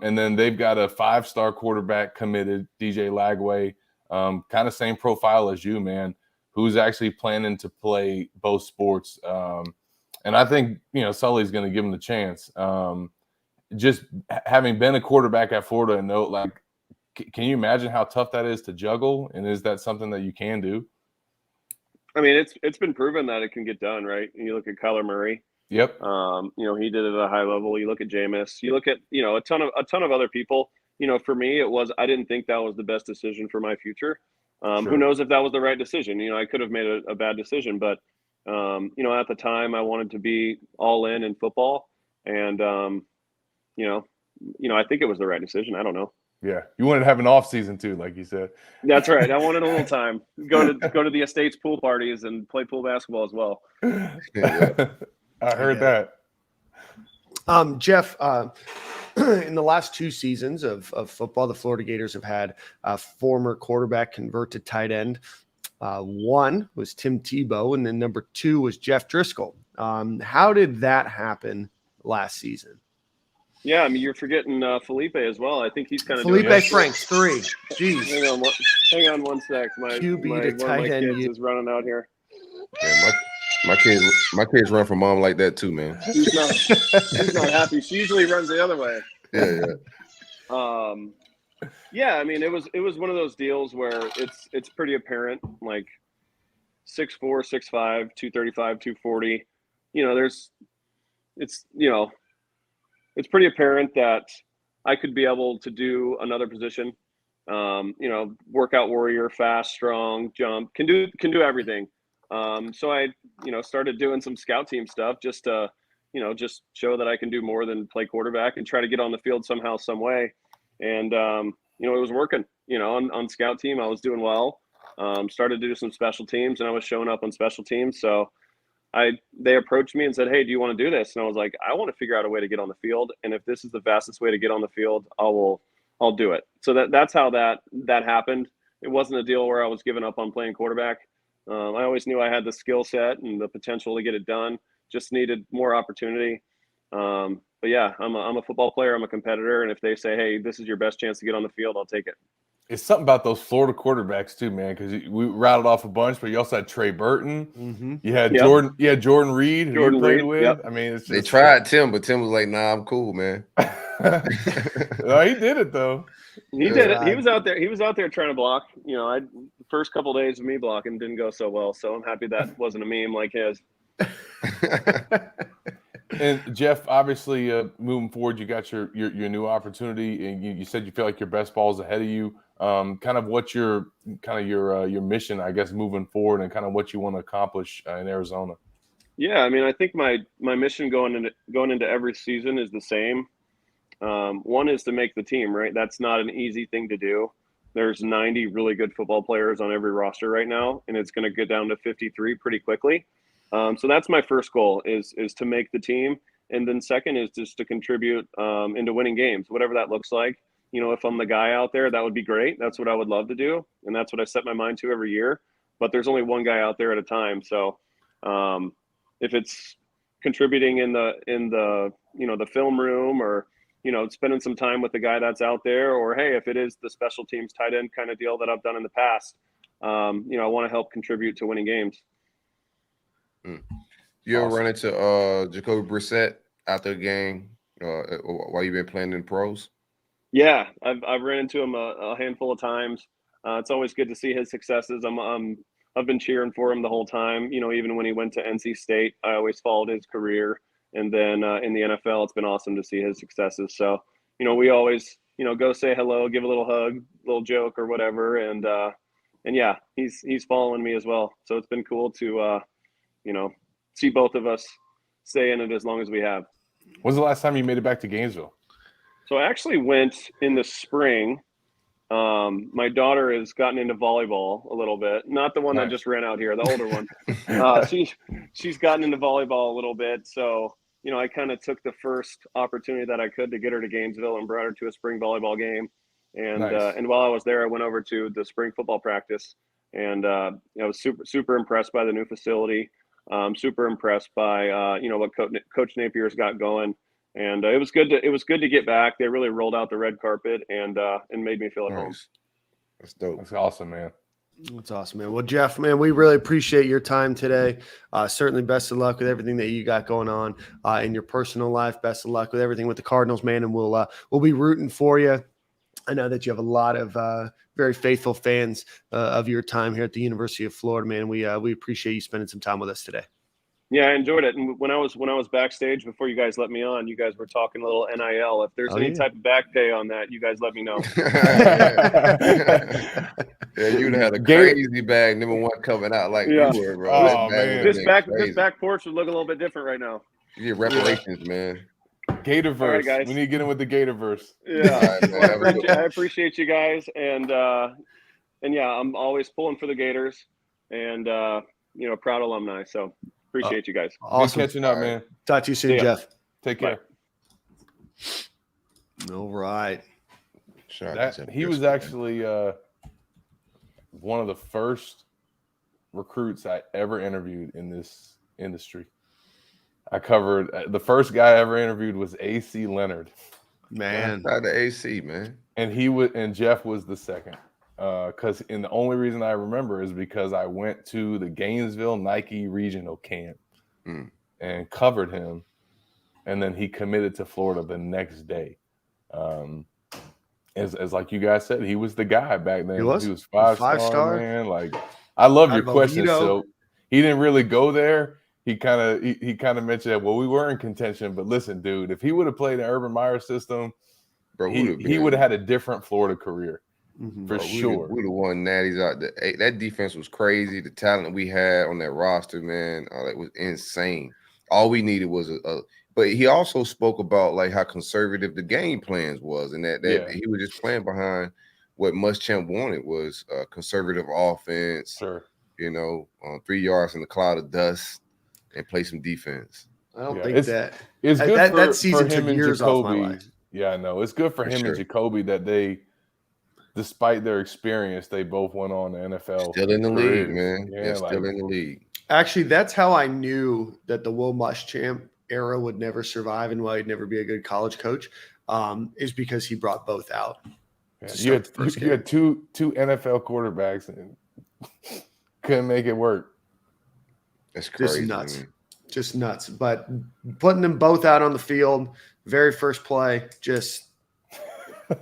And then they've got a 5-star quarterback committed, DJ Lagway, kind of same profile as you, man, who's actually planning to play both sports. And I think, Sully's going to give him the chance. Just having been a quarterback at Florida and know, like, can you imagine how tough that is to juggle? And is that something that you can do? I mean, it's been proven that it can get done, right? And you look at Kyler Murray. Yep. He did it at a high level. You look at Jameis. You look at a ton of other people. For me, I didn't think that was the best decision for my future. Sure. Who knows if that was the right decision? I could have made a bad decision, but at the time, I wanted to be all in football, and I think it was the right decision. I don't know. Yeah, you wanted to have an off season too, like you said. That's right. I wanted a little time. Go to the estate's pool parties and play pool basketball as well. I heard that. Jeff, in the last 2 seasons of football, the Florida Gators have had a former quarterback convert to tight end. One was Tim Tebow, and then number 2 was Jeff Driskel. How did that happen last season? Yeah, I mean, you're forgetting Felipe as well. I think he's kind of Felipe Franks 3. Jeez. Hang on one sec. My QB to one of tight my end. kids is running out here. Yeah, my kids run from mom like that too, man. She's not happy. She usually runs the other way. Yeah. Yeah, I mean, it was one of those deals where it's pretty apparent, like 6'4", 6'5", 235, 240. It's pretty apparent that I could be able to do another position. Workout warrior, fast, strong, jump, can do everything. So I, started doing some scout team stuff just to, just show that I can do more than play quarterback and try to get on the field somehow, some way. And, it was working, on scout team. I was doing well. Started to do some special teams, and I was showing up on special teams. So they approached me and said, hey, do you want to do this? And I was like, I want to figure out a way to get on the field. And if this is the fastest way to get on the field, I'll do it. So that's how that happened. It wasn't a deal where I was giving up on playing quarterback. I always knew I had the skill set and the potential to get it done. Just needed more opportunity. But yeah, I'm a football player. I'm a competitor. And if they say, hey, this is your best chance to get on the field, I'll take it. It's something about those Florida quarterbacks too, man, because we rattled off a bunch, but you also had Trey Burton. Mm-hmm. You had Jordan. You had Jordan Reed, who you played with. Yep. I mean, it's just, They tried Tim, but Tim was like, "Nah, I'm cool, man." No, he did it though. He did it. He was out there trying to block. The first couple of days of me blocking didn't go so well. So I'm happy that wasn't a meme like his. And Jeff, obviously, moving forward, you got your new opportunity, and you said you feel like your best ball is ahead of you. Kind of what's your mission, I guess, moving forward, and kind of what you want to accomplish in Arizona. Yeah, I mean, I think my mission going into every season is the same. One is to make the team, right? That's not an easy thing to do. There's 90 really good football players on every roster right now, and it's going to get down to 53 pretty quickly. So that's my first goal is to make the team. And then second is just to contribute into winning games, whatever that looks like. If I'm the guy out there, that would be great. That's what I would love to do. And that's what I set my mind to every year. But there's only one guy out there at a time. So if it's contributing in the the film room, or spending some time with the guy that's out there, or hey, if it is the special teams tight end kind of deal that I've done in the past, I want to help contribute to winning games. You ever run into Jacoby Brissett after the game while you've been playing in pros? Yeah, I've ran into him a handful of times. It's always good to see his successes. I've been cheering for him the whole time. Even when he went to NC State, I always followed his career. And then in the NFL, it's been awesome to see his successes. So, we always, go say hello, give a little hug, little joke or whatever. And yeah, he's following me as well. So it's been cool to, see both of us stay in it as long as we have. When's the last time you made it back to Gainesville? So I actually went in the spring. My daughter has gotten into volleyball a little bit. Not the one that just ran out here, the older one. She's gotten into volleyball a little bit. So, I kind of took the first opportunity that I could to get her to Gainesville and brought her to a spring volleyball game. And and while I was there, I went over to the spring football practice, and I was super impressed by the new facility. Super impressed by what Coach Napier's got going. And it was good to get back. They really rolled out the red carpet and made me feel at home. That's dope. That's awesome, man. That's awesome, man. Well, Jeff, man, we really appreciate your time today. Certainly best of luck with everything that you got going on in your personal life. Best of luck with everything with the Cardinals, man. And we'll be rooting for you. I know that you have a lot of very faithful fans of your time here at the University of Florida, man. We appreciate you spending some time with us today. Yeah, I enjoyed it. And when I was backstage before you guys let me on, you guys were talking a little NIL. If there's any type of back pay on that, you guys let me know. Yeah, you'd have had a crazy bag, number one coming out like you were, bro. Oh, man. This back porch would look a little bit different right now. You get reparations, man. Gatorverse. All right, guys. We need to get in with the Gatorverse. Yeah, All right, man. I appreciate you guys, and yeah, I'm always pulling for the Gators, and proud alumni. So appreciate you guys. Awesome. Good catching up, man. Talk to you soon, Jeff. Take care. All right. He was actually one of the first recruits I ever interviewed in this industry. I covered the first guy I ever interviewed was AC Leonard. Man. Shout out to AC, man. And Jeff was the second. And the only reason I remember is because I went to the Gainesville Nike regional camp and covered him, and then he committed to Florida the next day. As like you guys said, he was the guy back then. He was five-star, man. Like, I love your question. So he didn't really go there. He kind of mentioned that. Well, we were in contention, but listen, dude, if he would have played the Urban Meyer system, bro, he would have had a different Florida career. For sure. We'd have won natties out there. That defense was crazy. The talent we had on that roster, man, that was insane. All we needed was but he also spoke about like how conservative the game plans was, and that he was just playing behind what Muschamp wanted was a conservative offense. Sure. 3 yards in the cloud of dust and play some defense. I don't think it's good that season for him took years off my Jacoby. life. Yeah, I know. It's good for him and Jacoby that they, despite their experience, they both went on the NFL. Still in the league, man. Yeah, still in the league. Actually, that's how I knew that the Will Muschamp era would never survive and why he'd never be a good college coach is because he brought both out. Yeah, you had two NFL quarterbacks and couldn't make it work. That's crazy. Just nuts. Man. Just nuts. But putting them both out on the field, very first play, just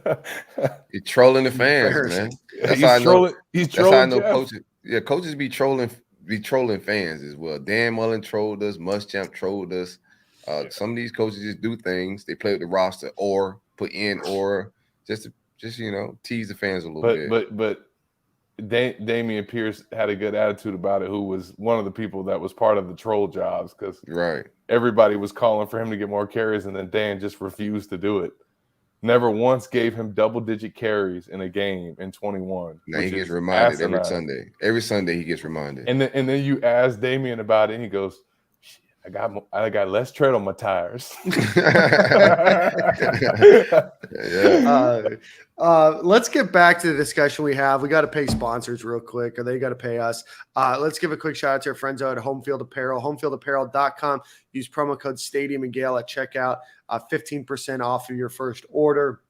you're trolling the fans, man. That's how I know coaches. Yeah, coaches be trolling fans as well. Dan Mullen trolled us, Muschamp trolled us. Some of these coaches just do things. They play with the roster or put in or just tease the fans a little bit. But Damian Pierce had a good attitude about it, who was one of the people that was part of the troll jobs because everybody was calling for him to get more carries, and then Dan just refused to do it. Never once gave him double-digit carries in a game in 21. Now he gets reminded every Sunday. Every Sunday he gets reminded. And then you ask Damian about it, and he goes, "Shit, I got less tread on my tires. Let's get back to the discussion we have. We got to pay sponsors real quick, or they got to pay us. Let's give a quick shout out to our friends out at Homefield Apparel, homefieldapparel.com. Use promo code Stadium and Gale at checkout, 15% off of your first order.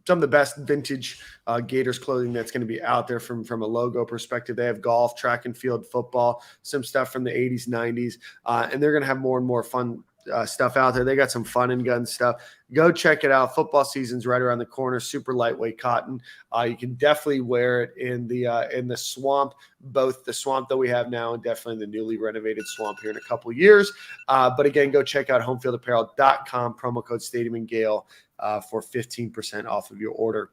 Some of the best vintage Gators clothing that's going to be out there from a logo perspective. They have golf, track and field, football, some stuff from the 80s, 90s, and they're going to have more and more fun stuff out there. They got some fun and gun stuff. Go check it out. Football season's right around the corner. Super lightweight cotton. You can definitely wear it in the swamp, both the swamp that we have now and definitely the newly renovated swamp here in a couple of years. But again, go check out homefieldapparel.com, promo code Stadium and Gale for 15% off of your order.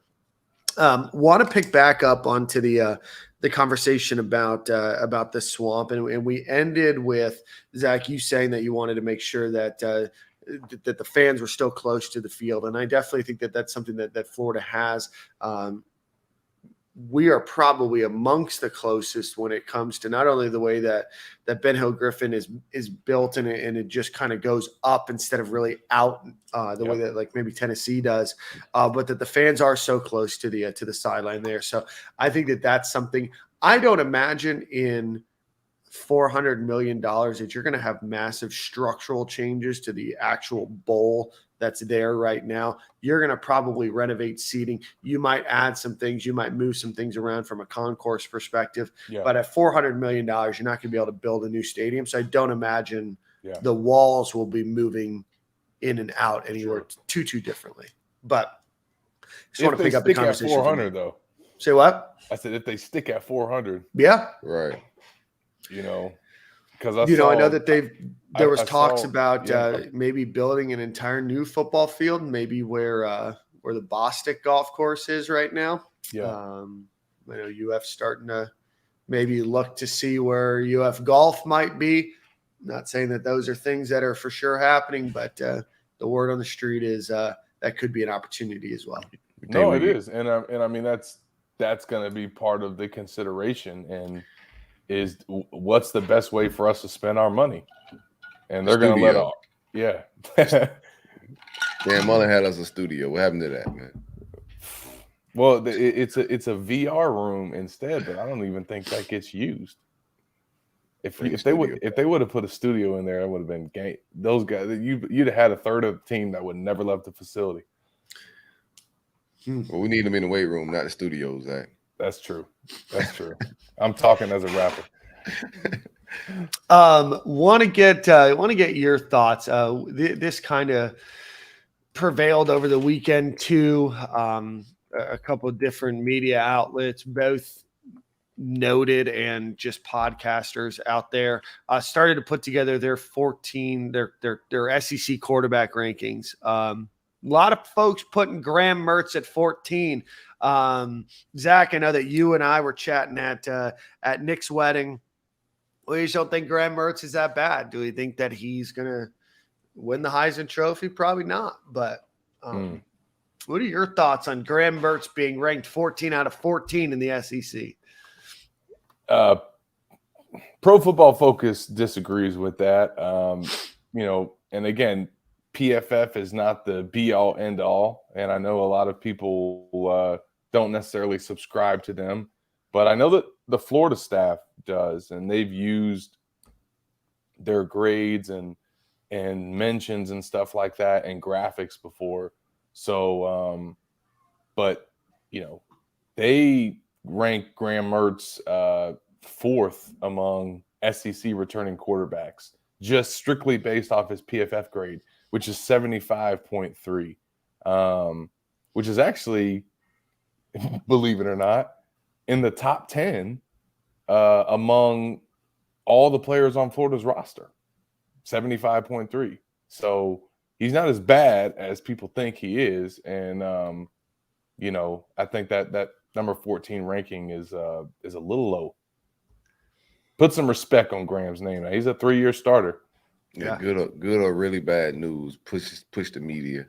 Want to pick back up onto the conversation about the swamp, and we ended with Zach, you saying that you wanted to make sure that that the fans were still close to the field, and I definitely think that that's something that Florida has. We are probably amongst the closest when it comes to not only the way that Ben Hill Griffin is built and it just kind of goes up instead of really out way that like maybe Tennessee does, but that the fans are so close to the sideline there. So I think that that's something. I don't imagine in $400 million that you're going to have massive structural changes to the actual bowl that's there right now. You're going to probably renovate seating. You might add some things. You might move some things around from a concourse perspective. Yeah. But at $400 million, you're not going to be able to build a new stadium. So I don't imagine the walls will be moving in and out anywhere too differently. But just want to pick up the conversation. At 400 though. Say what? I said if they stick at 400. Yeah. Right. You know, because I know that there was talks about maybe building an entire new football field, maybe where the Bostic golf course is right now. Yeah. I know UF starting to maybe look to see where UF golf might be. Not saying that those are things that are for sure happening, but the word on the street is that could be an opportunity as well. No, it is, and I mean that's going to be part of the consideration, and is what's the best way for us to spend our money, and they're going to let off. Yeah. Dan Mullen had us a studio. What happened to that, man? Well, it's a VR room instead, but I don't even think that gets used. If they would have put a studio in there, it would have been game. Those guys, you'd have had a third of the team that would never left the facility. Well, we need them in the weight room, not the studio, Zach. That's true. That's true. I'm talking as a rapper. Want to get your thoughts. This kind of prevailed over the weekend too. A couple of different media outlets, both noted and just podcasters out there, started to put together their SEC quarterback rankings. A lot of folks putting Graham Mertz at 14. Zach, I know that you and I were chatting at Nick's wedding. We just don't think Graham Mertz is that bad. Do we think that he's going to win the Heisman Trophy? Probably not. But what are your thoughts on Graham Mertz being ranked 14 out of 14 in the SEC? Pro Football Focus disagrees with that. And again, PFF is not the be-all, end-all, and I know a lot of people don't necessarily subscribe to them, but I know that the Florida staff does, and they've used their grades and mentions and stuff like that and graphics before. So, but, they rank Graham Mertz fourth among SEC returning quarterbacks, just strictly based off his PFF grade, which is 75.3, which is actually, believe it or not, in the top 10 among all the players on Florida's roster, 75.3. So he's not as bad as people think he is. And, I think that number 14 ranking is a little low. Put some respect on Graham's name. He's a 3-year starter. Yeah, good or really bad news. Push the media.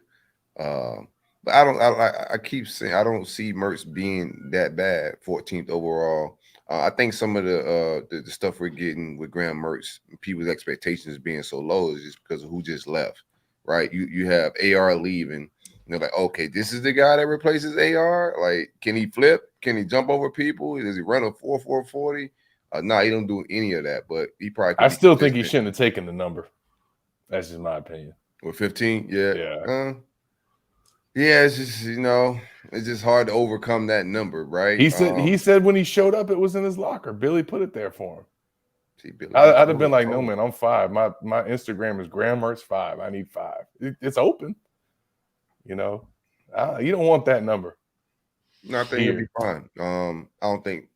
But I keep saying I don't see Mertz being that bad. 14th overall. I think some of the stuff we're getting with Graham Mertz, people's expectations being so low is just because of who just left, right? You have AR leaving. They're like, okay, this is the guy that replaces AR. Like, can he flip? Can he jump over people? Does he run a 4.40? No, he don't do any of that. But he probably. I still think he shouldn't have taken the number. That's just my opinion. With 15, yeah. Yeah. Yeah, it's just, it's just hard to overcome that number, right? He said when he showed up, it was in his locker. Billy put it there for him. See, Billy, I'd have been like, no, man, I'm 5. My Instagram is Graham Mertz 5. I need 5. It's open. You don't want that number. No, I think he'll be fine. I don't think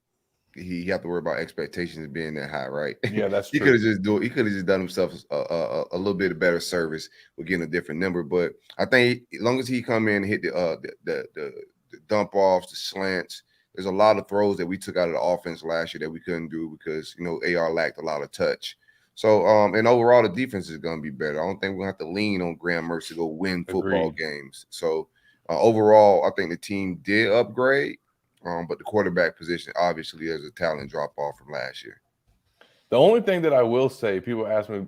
he have to worry about expectations being that high, right? Yeah, that's He true. He could have just done himself a little bit of better service with getting a different number. But I think as long as he come in and hit the dump offs, the slants, there's a lot of throws that we took out of the offense last year that we couldn't do because AR lacked a lot of touch. So and overall the defense is going to be better. I don't think we're going to have to lean on Graham Mertz to go win football games. So overall, I think the team did upgrade. But the quarterback position, obviously, there's a talent drop-off from last year. The only thing that I will say, people ask me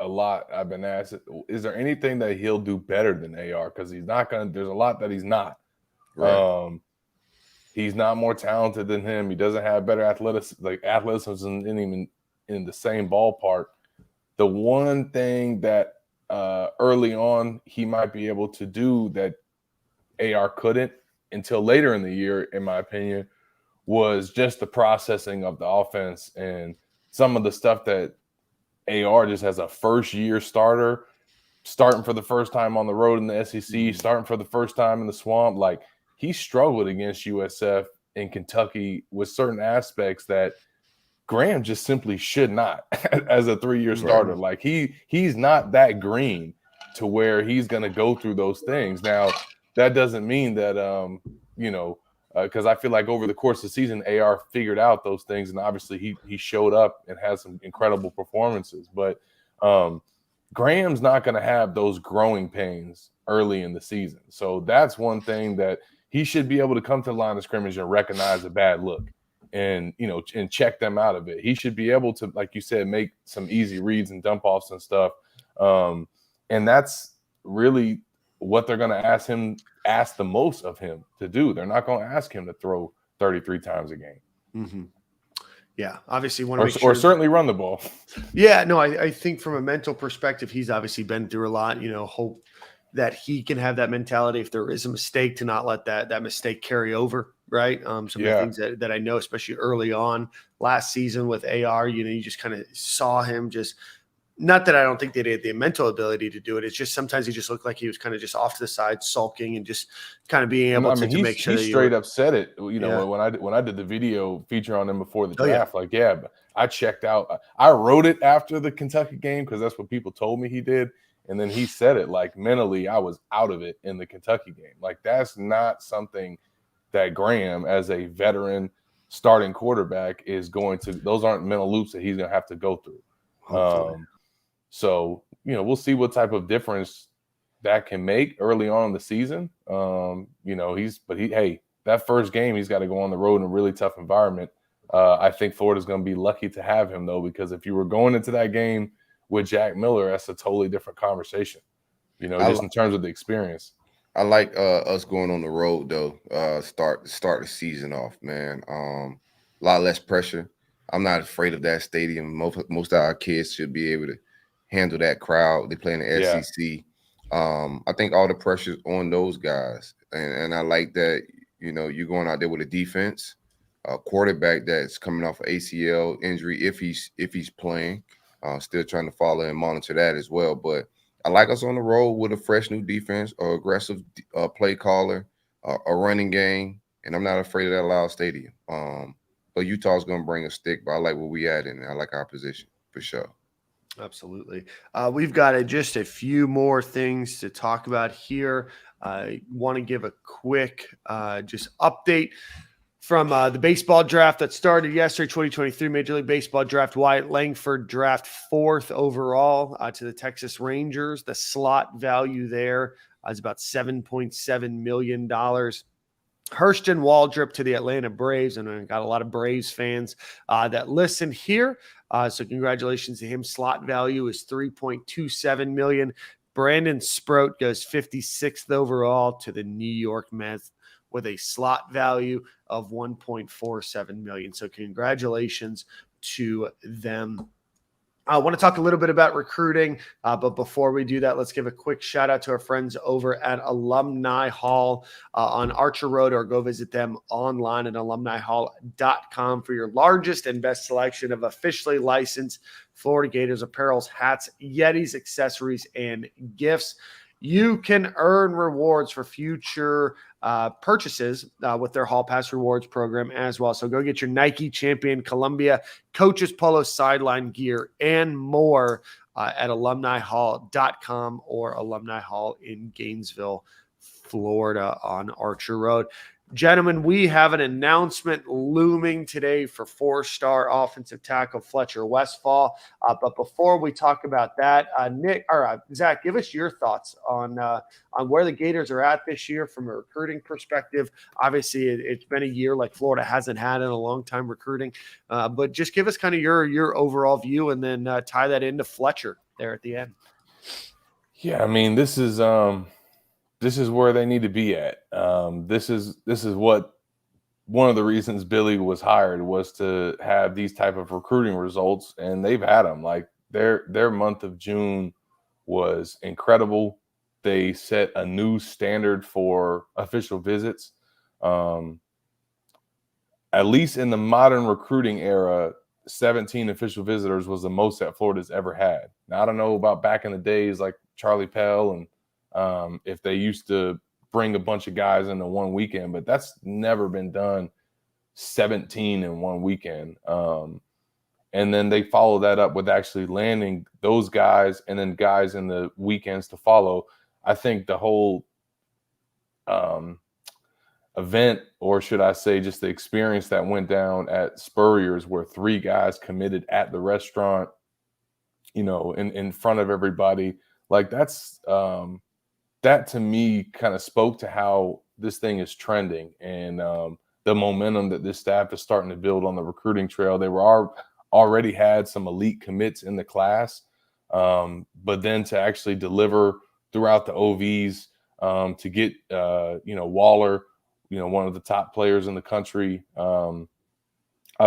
a lot, I've been asked, is there anything that he'll do better than AR? Because he's not going to – there's a lot that he's not. Right. He's not more talented than him. He doesn't have better athleticism isn't even in the same ballpark. The one thing that early on he might be able to do that AR couldn't until later in the year, in my opinion, was just the processing of the offense and some of the stuff that AR just as a first-year starter, starting for the first time on the road in the SEC, starting for the first time in the swamp. Like, he struggled against USF in Kentucky with certain aspects that Graham just simply should not as a 3-year starter. Right. Like, he's not that green to where he's going to go through those things. Now, that doesn't mean that, because I feel like over the course of the season, AR figured out those things, and obviously he showed up and had some incredible performances. But Graham's not going to have those growing pains early in the season. So that's one thing that he should be able to come to the line of scrimmage and recognize a bad look and check them out of it. He should be able to, like you said, make some easy reads and dump offs and stuff. And that's really what they're going to ask the most of him to do. They're not going to ask him to throw 33 times a game. Mm-hmm. Yeah, obviously or certainly run the ball. Yeah, no, I think from a mental perspective, he's obviously been through a lot. Hope that he can have that mentality if there is a mistake to not let that mistake carry over, right? Some of the things that I know, especially early on last season with AR, you just kind of saw him just – not that I don't think they had the mental ability to do it. It's just sometimes he just looked like he was kind of just off to the side, sulking and just kind of being able to make sure he straight up said it. When I did the video feature on him before the draft, but I checked out. I wrote it after the Kentucky game because that's what people told me he did. And then he said it like mentally, I was out of it in the Kentucky game. Like that's not something that Graham, as a veteran starting quarterback, is going to. Those aren't mental loops that he's going to have to go through. So, we'll see what type of difference that can make early on in the season. That first game, he's got to go on the road in a really tough environment. I think Florida's going to be lucky to have him, though, because if you were going into that game with Jack Miller, that's a totally different conversation, just in terms of the experience. I like us going on the road, though, start the season off, man. A lot less pressure. I'm not afraid of that stadium. Most of our kids should be able to handle that crowd. They play in the SEC. I think all the pressure's on those guys. And I like that, you're going out there with a defense, a quarterback that's coming off an ACL injury if he's playing. Still trying to follow and monitor that as well. But I like us on the road with a fresh new defense, or aggressive play caller, a running game, and I'm not afraid of that loud stadium. But Utah's going to bring a stick, but I like where we at, and I like our position for sure. Absolutely. We've got just a few more things to talk about here. I want to give a quick just update from the baseball draft that started yesterday, 2023 Major League Baseball draft. Wyatt Langford draft 4th overall to the Texas Rangers. The slot value there is about $7.7 million. Hurston Waldrop to the Atlanta Braves, and I got a lot of Braves fans that listen here. So congratulations to him. Slot value is $3.27 million. Brandon Sproat goes 56th overall to the New York Mets with a slot value of $1.47 million. So congratulations to them. I want to talk a little bit about recruiting, but before we do that, let's give a quick shout out to our friends over at Alumni Hall on Archer Road, or go visit them online at alumnihall.com for your largest and best selection of officially licensed Florida Gators apparels, hats, Yetis, accessories, and gifts. You can earn rewards for future purchases with their Hall Pass Rewards program as well. So go get your Nike Champion, Columbia, Coaches Polo, sideline gear, and more at alumnihall.com or Alumni Hall in Gainesville, Florida on Archer Road. Gentlemen, we have an announcement looming today for four-star offensive tackle Fletcher Westfall. But before we talk about that, Zach, give us your thoughts on where the Gators are at this year from a recruiting perspective. Obviously, it's been a year like Florida hasn't had in a long time recruiting. But just give us kind of your overall view, and then tie that into Fletcher there at the end. Yeah, I mean, this is where they need to be at. This is what one of the reasons Billy was hired was to have these type of recruiting results, and they've had them. Like their month of June was incredible. They set a new standard for official visits. At least in the modern recruiting era, 17 official visitors was the most that Florida's ever had. Now, I don't know about back in the days like Charlie Pell and if they used to bring a bunch of guys into one weekend, but that's never been done, 17 in one weekend. And then they follow that up with actually landing those guys and then guys in the weekends to follow. I think the whole event, or should I say just the experience that went down at Spurrier's, where 3 guys committed at the restaurant, in front of everybody, like that's that to me kind of spoke to how this thing is trending, and the momentum that this staff is starting to build on the recruiting trail. They were already had some elite commits in the class, but then to actually deliver throughout the OVs, to get Waller, one of the top players in the country. I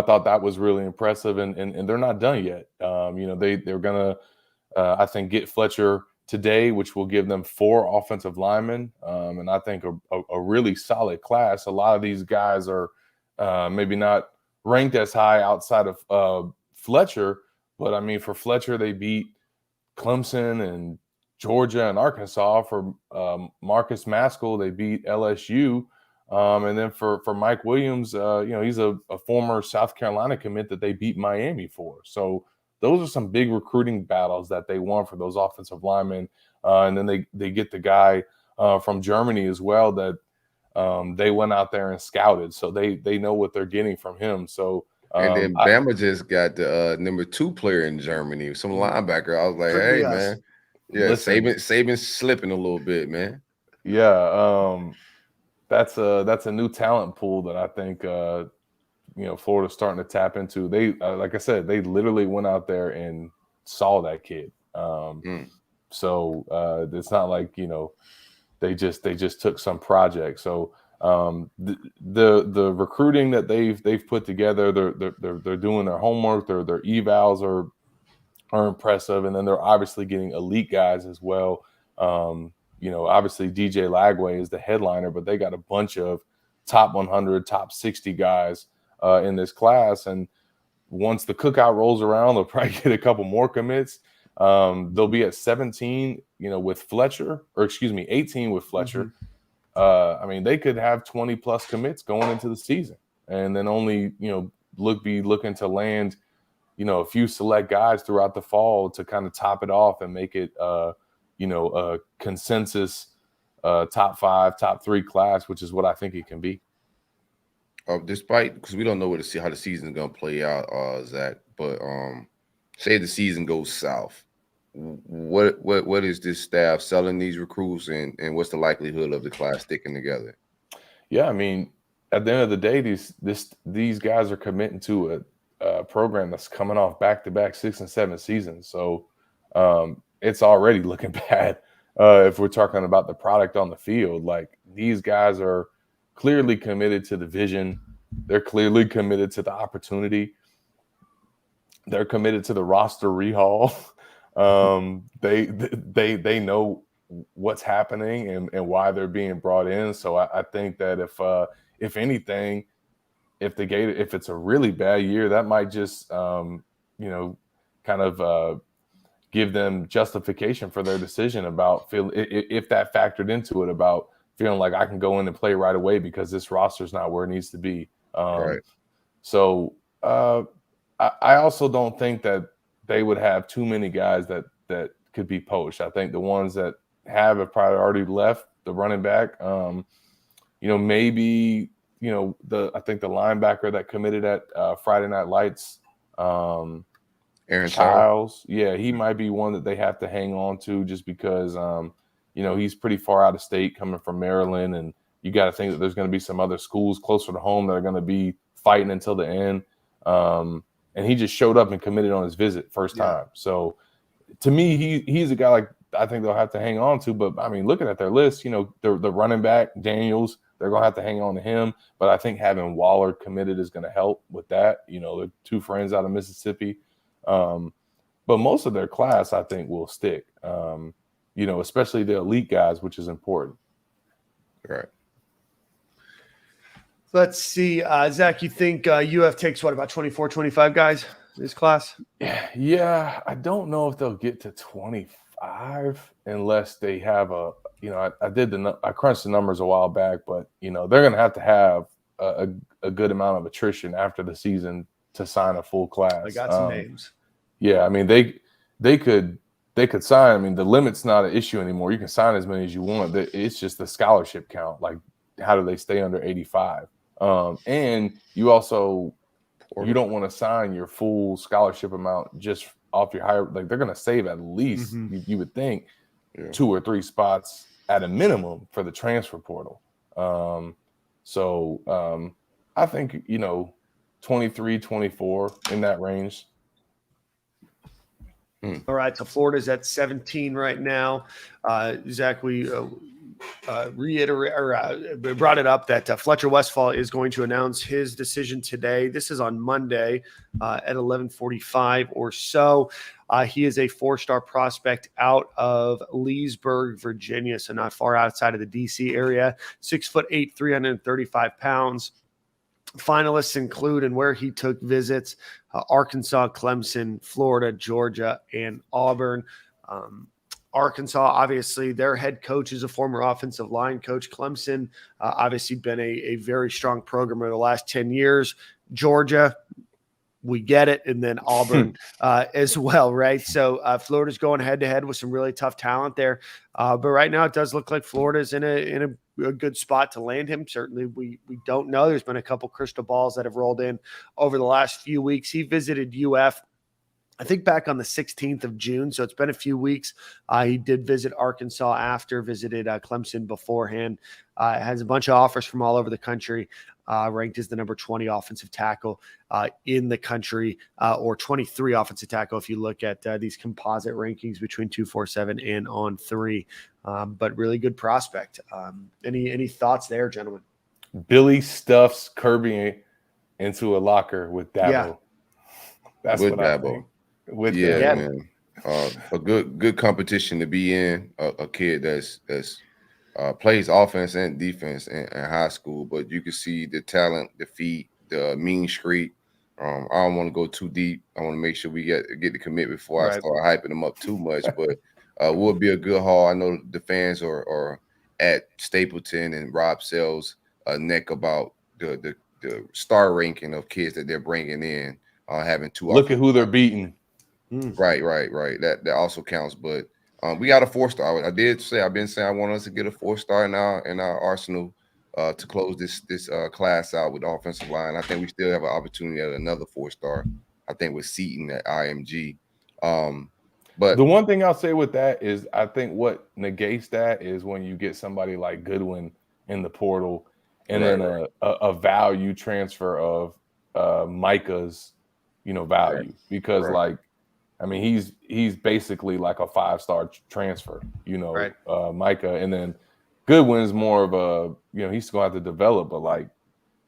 thought that was really impressive, and they're not done yet. They're gonna I think get Fletcher today, which will give them 4 offensive linemen, and I think a really solid class. A lot of these guys are maybe not ranked as high outside of Fletcher, but I mean, for Fletcher, they beat Clemson and Georgia and Arkansas. For Marcus Maskell, they beat LSU, and then for Mike Williams, he's a former South Carolina commit that they beat Miami for. So those are some big recruiting battles that they won for those offensive linemen. And then they get the guy from Germany as well that they went out there and scouted. So they know what they're getting from him. So and then Bama just got the number 2 player in Germany, some linebacker. I was like, hey, man. Yeah, Saban's slipping a little bit, man. Yeah, that's a new talent pool that I think Florida's starting to tap into. They like I said, they literally went out there and saw that kid. So it's not like they just took some project. So the recruiting that they've put together, they're doing their homework. Their evals are impressive, and then they're obviously getting elite guys as well. Obviously DJ Lagway is the headliner, but they got a bunch of top 100, top 60 guys in this class. And once the cookout rolls around, they'll probably get a couple more commits. They'll be at 17, with Fletcher, or 18 with Fletcher. I mean, they could have 20 plus commits going into the season, and then only, be looking to land, a few select guys throughout the fall to kind of top it off and make it, a consensus top 5, top 3 class, which is what I think it can be. Despite, because we don't know how the season is going to play out, Zach, but say the season goes south, what is this staff selling these recruits, and what's the likelihood of the class sticking together? Yeah, I mean, at the end of the day, these guys are committing to a program that's coming off back-to-back 6 and 7 seasons. So it's already looking bad if we're talking about the product on the field. Like, these guys are clearly committed to the vision. They're clearly committed to the opportunity. They're committed to the roster rehaul. They know what's happening and why they're being brought in. So I think that if anything, if it's a really bad year, that might just kind of give them justification for their decision about if that factored into it, about feeling like I can go in and play right away because this roster's not where it needs to be. Right. So I also don't think that they would have too many guys that could be poached. I think the ones that have probably already left. The running back, maybe I think the linebacker that committed at Friday Night Lights, Aaron Childs. Yeah, he might be one that they have to hang on to just because he's pretty far out of state coming from Maryland, and you got to think that there's going to be some other schools closer to home that are going to be fighting until the end. And he just showed up and committed on his visit first time. So to me, he's a guy like I think they'll have to hang on to. But I mean, looking at their list, the running back Daniels, they're going to have to hang on to him. But I think having Waller committed is going to help with that. They're two friends out of Mississippi. But most of their class, I think, will stick. Especially the elite guys, which is important. Right. Let's see. Zach, you think UF takes about 24, 25 guys in this class? Yeah, I don't know if they'll get to 25 unless they have I crunched the numbers a while back, but they're going to have a good amount of attrition after the season to sign a full class. I got some names. Yeah, I mean they could sign. I mean, the limit's not an issue anymore. You can sign as many as you want. It's just the scholarship count. Like, how do they stay under 85? And you don't want to sign your full scholarship amount just off your higher. Like, they're going to save at least you would think 2 or 3 spots at a minimum for the transfer portal. So I think 23, 24 in that range. All right, so Florida's at 17 right now. Zach, we brought it up that Fletcher Westphal is going to announce his decision today. This is on Monday at 11:45 or so. He is a 4-star prospect out of Leesburg, Virginia, so not far outside of the D.C. area. 6'8", 335 pounds. Finalists include, and where he took visits, Arkansas, Clemson, Florida, Georgia, and Auburn. Arkansas, obviously, their head coach is a former offensive line coach. Clemson, obviously been a very strong program over the last 10 years. Georgia, we get it. And then Auburn as well, right? So Florida's going head-to-head with some really tough talent there. But right now it does look like Florida's in a good spot to land him. Certainly we don't know. There's been a couple crystal balls that have rolled in over the last few weeks. He visited UF, I think, back on the 16th of June. So it's been a few weeks. He did visit Arkansas after, visited Clemson beforehand. Has a bunch of offers from all over the country. Ranked as the number 20 offensive tackle in the country, or 23 offensive tackle if you look at these composite rankings between 247 and on 3. But really good prospect. Any thoughts there, gentlemen? Billy stuffs Kirby into a locker with Dabo. Yeah. That's with what Dabo. I think. With Yeah, Dabo. man. A good competition to be in. A kid that's plays offense and defense in high school, but you can see the talent, the feet, the mean streak. I don't want to go too deep. I want to make sure we get the commit before I start hyping them up too much. But will be a good haul. I know the fans are at Stapleton and Rob Sells' neck about the star ranking of kids that they're bringing in. Having 2. Look at who they're beating. Right. That also counts. But we got a 4-star. I've been saying I want us to get a 4-star in our arsenal to close this class out with the offensive line. I think we still have an opportunity at another 4-star. I think with Seton at IMG. But the one thing I'll say with that is, I think what negates that is when you get somebody like Goodwin in the portal, and then a value transfer of Micah's, value because like, I mean, he's basically like a 5-star transfer, Micah, and then Goodwin's more of a, he's going to have to develop, but like,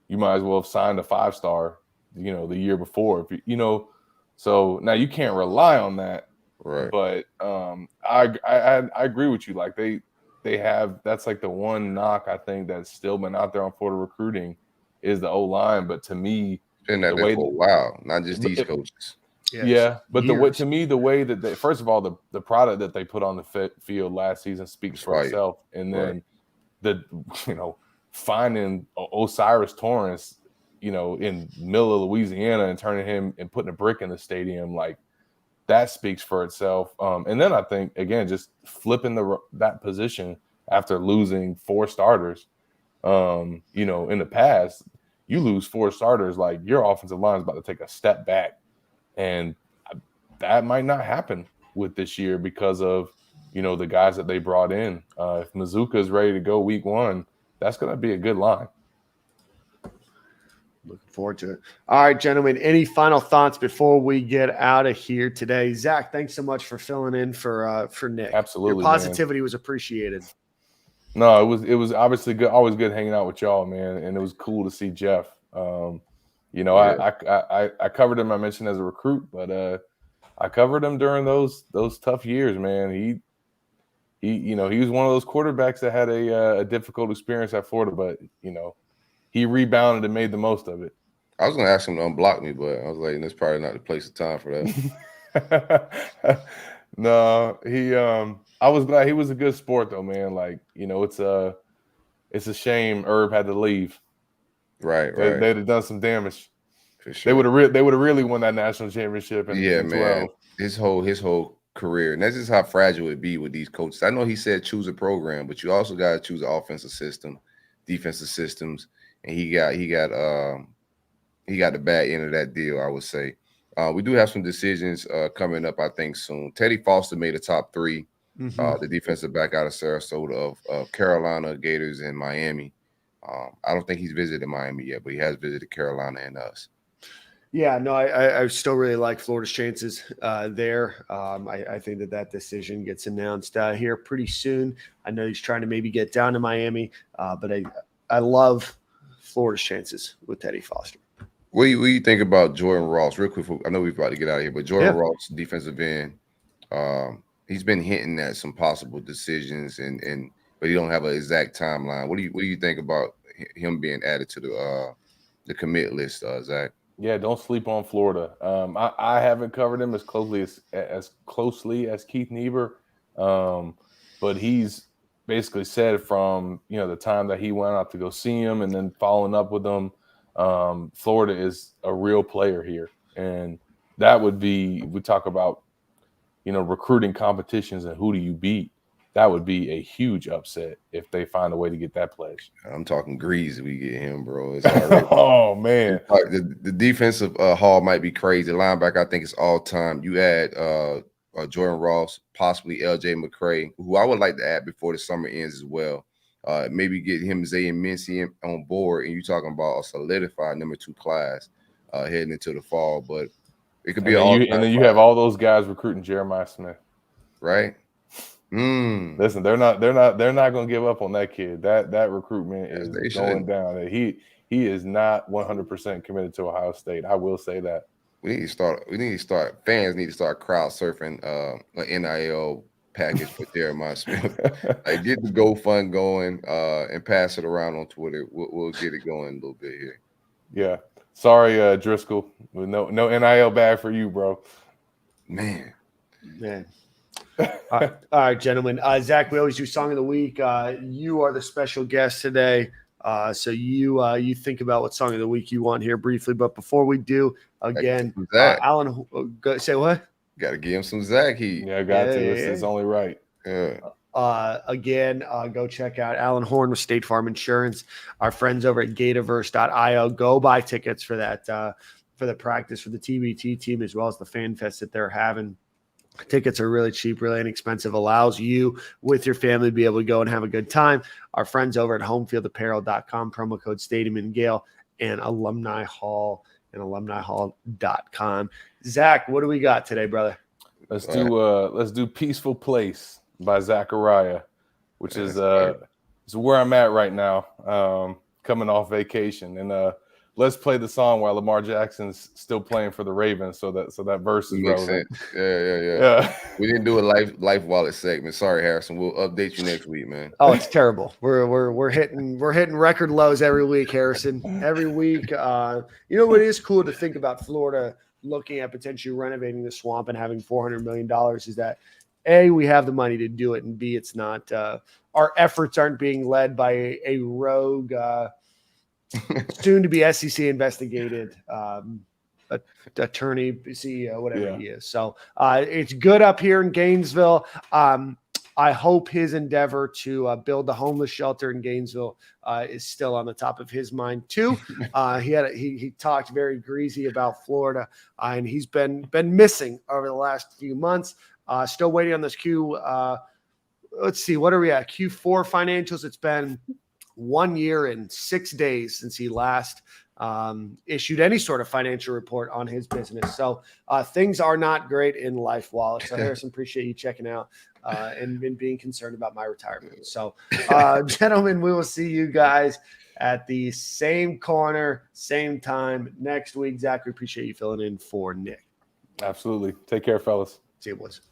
you might as well have signed a 5-star, the year before, so now you can't rely on that. Right. But I agree with you. Like they have, that's like the one knock I think that's still been out there on Florida recruiting is the O-line. But to me, been that way for a while, not just these coaches. Yeah, but the way that they, first of all, the product that they put on the field last season speaks for itself, and then finding Osiris Torrance, in middle of Louisiana and turning him and putting a brick in the stadium, like that speaks for itself. And then I think again, just flipping that position after losing 4 starters, in the past, you lose 4 starters, like your offensive line is about to take a step back. And that might not happen with this year because of, the guys that they brought in. If Mazuka is ready to go week 1, that's going to be a good line. Looking forward to it. All right, gentlemen, any final thoughts before we get out of here today? Zach, thanks so much for filling in for Nick. Absolutely. Your positivity was appreciated. No, it was obviously good. Always good hanging out with y'all, man. And it was cool to see Jeff. I covered him, I mentioned, as a recruit, but I covered him during those tough years, man. He was one of those quarterbacks that had a difficult experience at Florida, but he rebounded and made the most of it. I was gonna ask him to unblock me, but I was like, that's probably not the place or time for that. No, I was glad he was a good sport though, man. Like, it's a shame Herb had to leave. Right. They'd have done some damage. For sure. They would have really won that national championship. In 12. Man. His whole career, and that's just how fragile it be with these coaches. I know he said choose a program, but you also got to choose an offensive system, defensive systems, and he got the bad end of that deal, I would say. We do have some decisions coming up, I think, soon. Teddy Foster made a top 3, the defensive back out of Sarasota of Carolina, Gators, and Miami. I don't think he's visited Miami yet, but he has visited Carolina and us. Yeah, no, I still really like Florida's chances there. I think that decision gets announced here pretty soon. I know he's trying to maybe get down to Miami, but I love Florida's chances with Teddy Foster. What do you think about Jordan Ross? Real quick, I know we're about to get out of here, but Jordan Ross, defensive end, he's been hinting at some possible decisions, but he don't have an exact timeline. What do you think about him being added to the commit list, Zach? Yeah, don't sleep on Florida. I haven't covered him as closely as Keith Niebuhr, but he's basically said from the time that he went out to go see him and then following up with him, Florida is a real player here, and that would be, we talk about recruiting competitions and who do you beat. That would be a huge upset if they find a way to get that pledge. I'm talking Grease if we get him, bro. Oh, man. The defensive haul might be crazy. Linebacker, I think it's all time. You add Jordan Ross, possibly LJ McCray, who I would like to add before the summer ends as well. Maybe get him, Zay and Mincy on board, and you're talking about a solidified number 2 class heading into the fall. But it could be and then you have all those guys recruiting Jeremiah Smith, right? Listen, they're not going to give up on that kid. That recruitment is going down. He is not 100% committed to Ohio State. I will say that. We need to start. Fans need to start crowd surfing an NIL package for Jeremiah Smith. Like, get the GoFund going and pass it around on Twitter. We'll get it going a little bit here. Yeah. Sorry, Driskel. No NIL bag for you, bro. Man. All right, gentlemen. Zach, we always do Song of the Week. You are the special guest today. So you think about what Song of the Week you want here briefly. But before we do, again, Alan, say what? Got to give him some Zach heat. Yeah, I got to. It's only right. Yeah. Again, go check out Alan Horn with State Farm Insurance. Our friends over at Gatorverse.io. Go buy tickets for that for the practice for the TBT team as well as the Fan Fest that they're having. Tickets are really cheap, really inexpensive, allows you with your family to be able to go and have a good time. Our friends over at homefieldapparel.com, promo code Stadium and Gale, and Alumni Hall and alumnihall.com. Zach, what do we got today, brother? Let's do Peaceful Place by Zachariah, which is where I'm at right now, coming off vacation. And let's play the song while Lamar Jackson's still playing for the Ravens, so that verse is relevant. Sense. Yeah. We didn't do a life wallet segment. Sorry, Harrison. We'll update you next week, man. Oh, it's terrible. We're hitting record lows every week, Harrison. Every week. You know what is cool to think about Florida looking at potentially renovating the swamp and having $400 million is that A, we have the money to do it, and B, it's not our efforts aren't being led by a rogue soon to be SEC investigated attorney, CEO, whatever he is. So it's good up here in Gainesville. I hope his endeavor to build the homeless shelter in Gainesville is still on the top of his mind too. He talked very greasy about Florida, and he's been missing over the last few months. Still waiting on this Q. Let's see, what are we at? Q4 financials. It's been 1 year and 6 days since he last issued any sort of financial report on his business. So things are not great in Life Wallet. So Harrison, appreciate you checking out and being concerned about my retirement. So gentlemen, we will see you guys at the same corner, same time next week. Zach, we appreciate you filling in for Nick. Absolutely. Take care, fellas. See you, boys.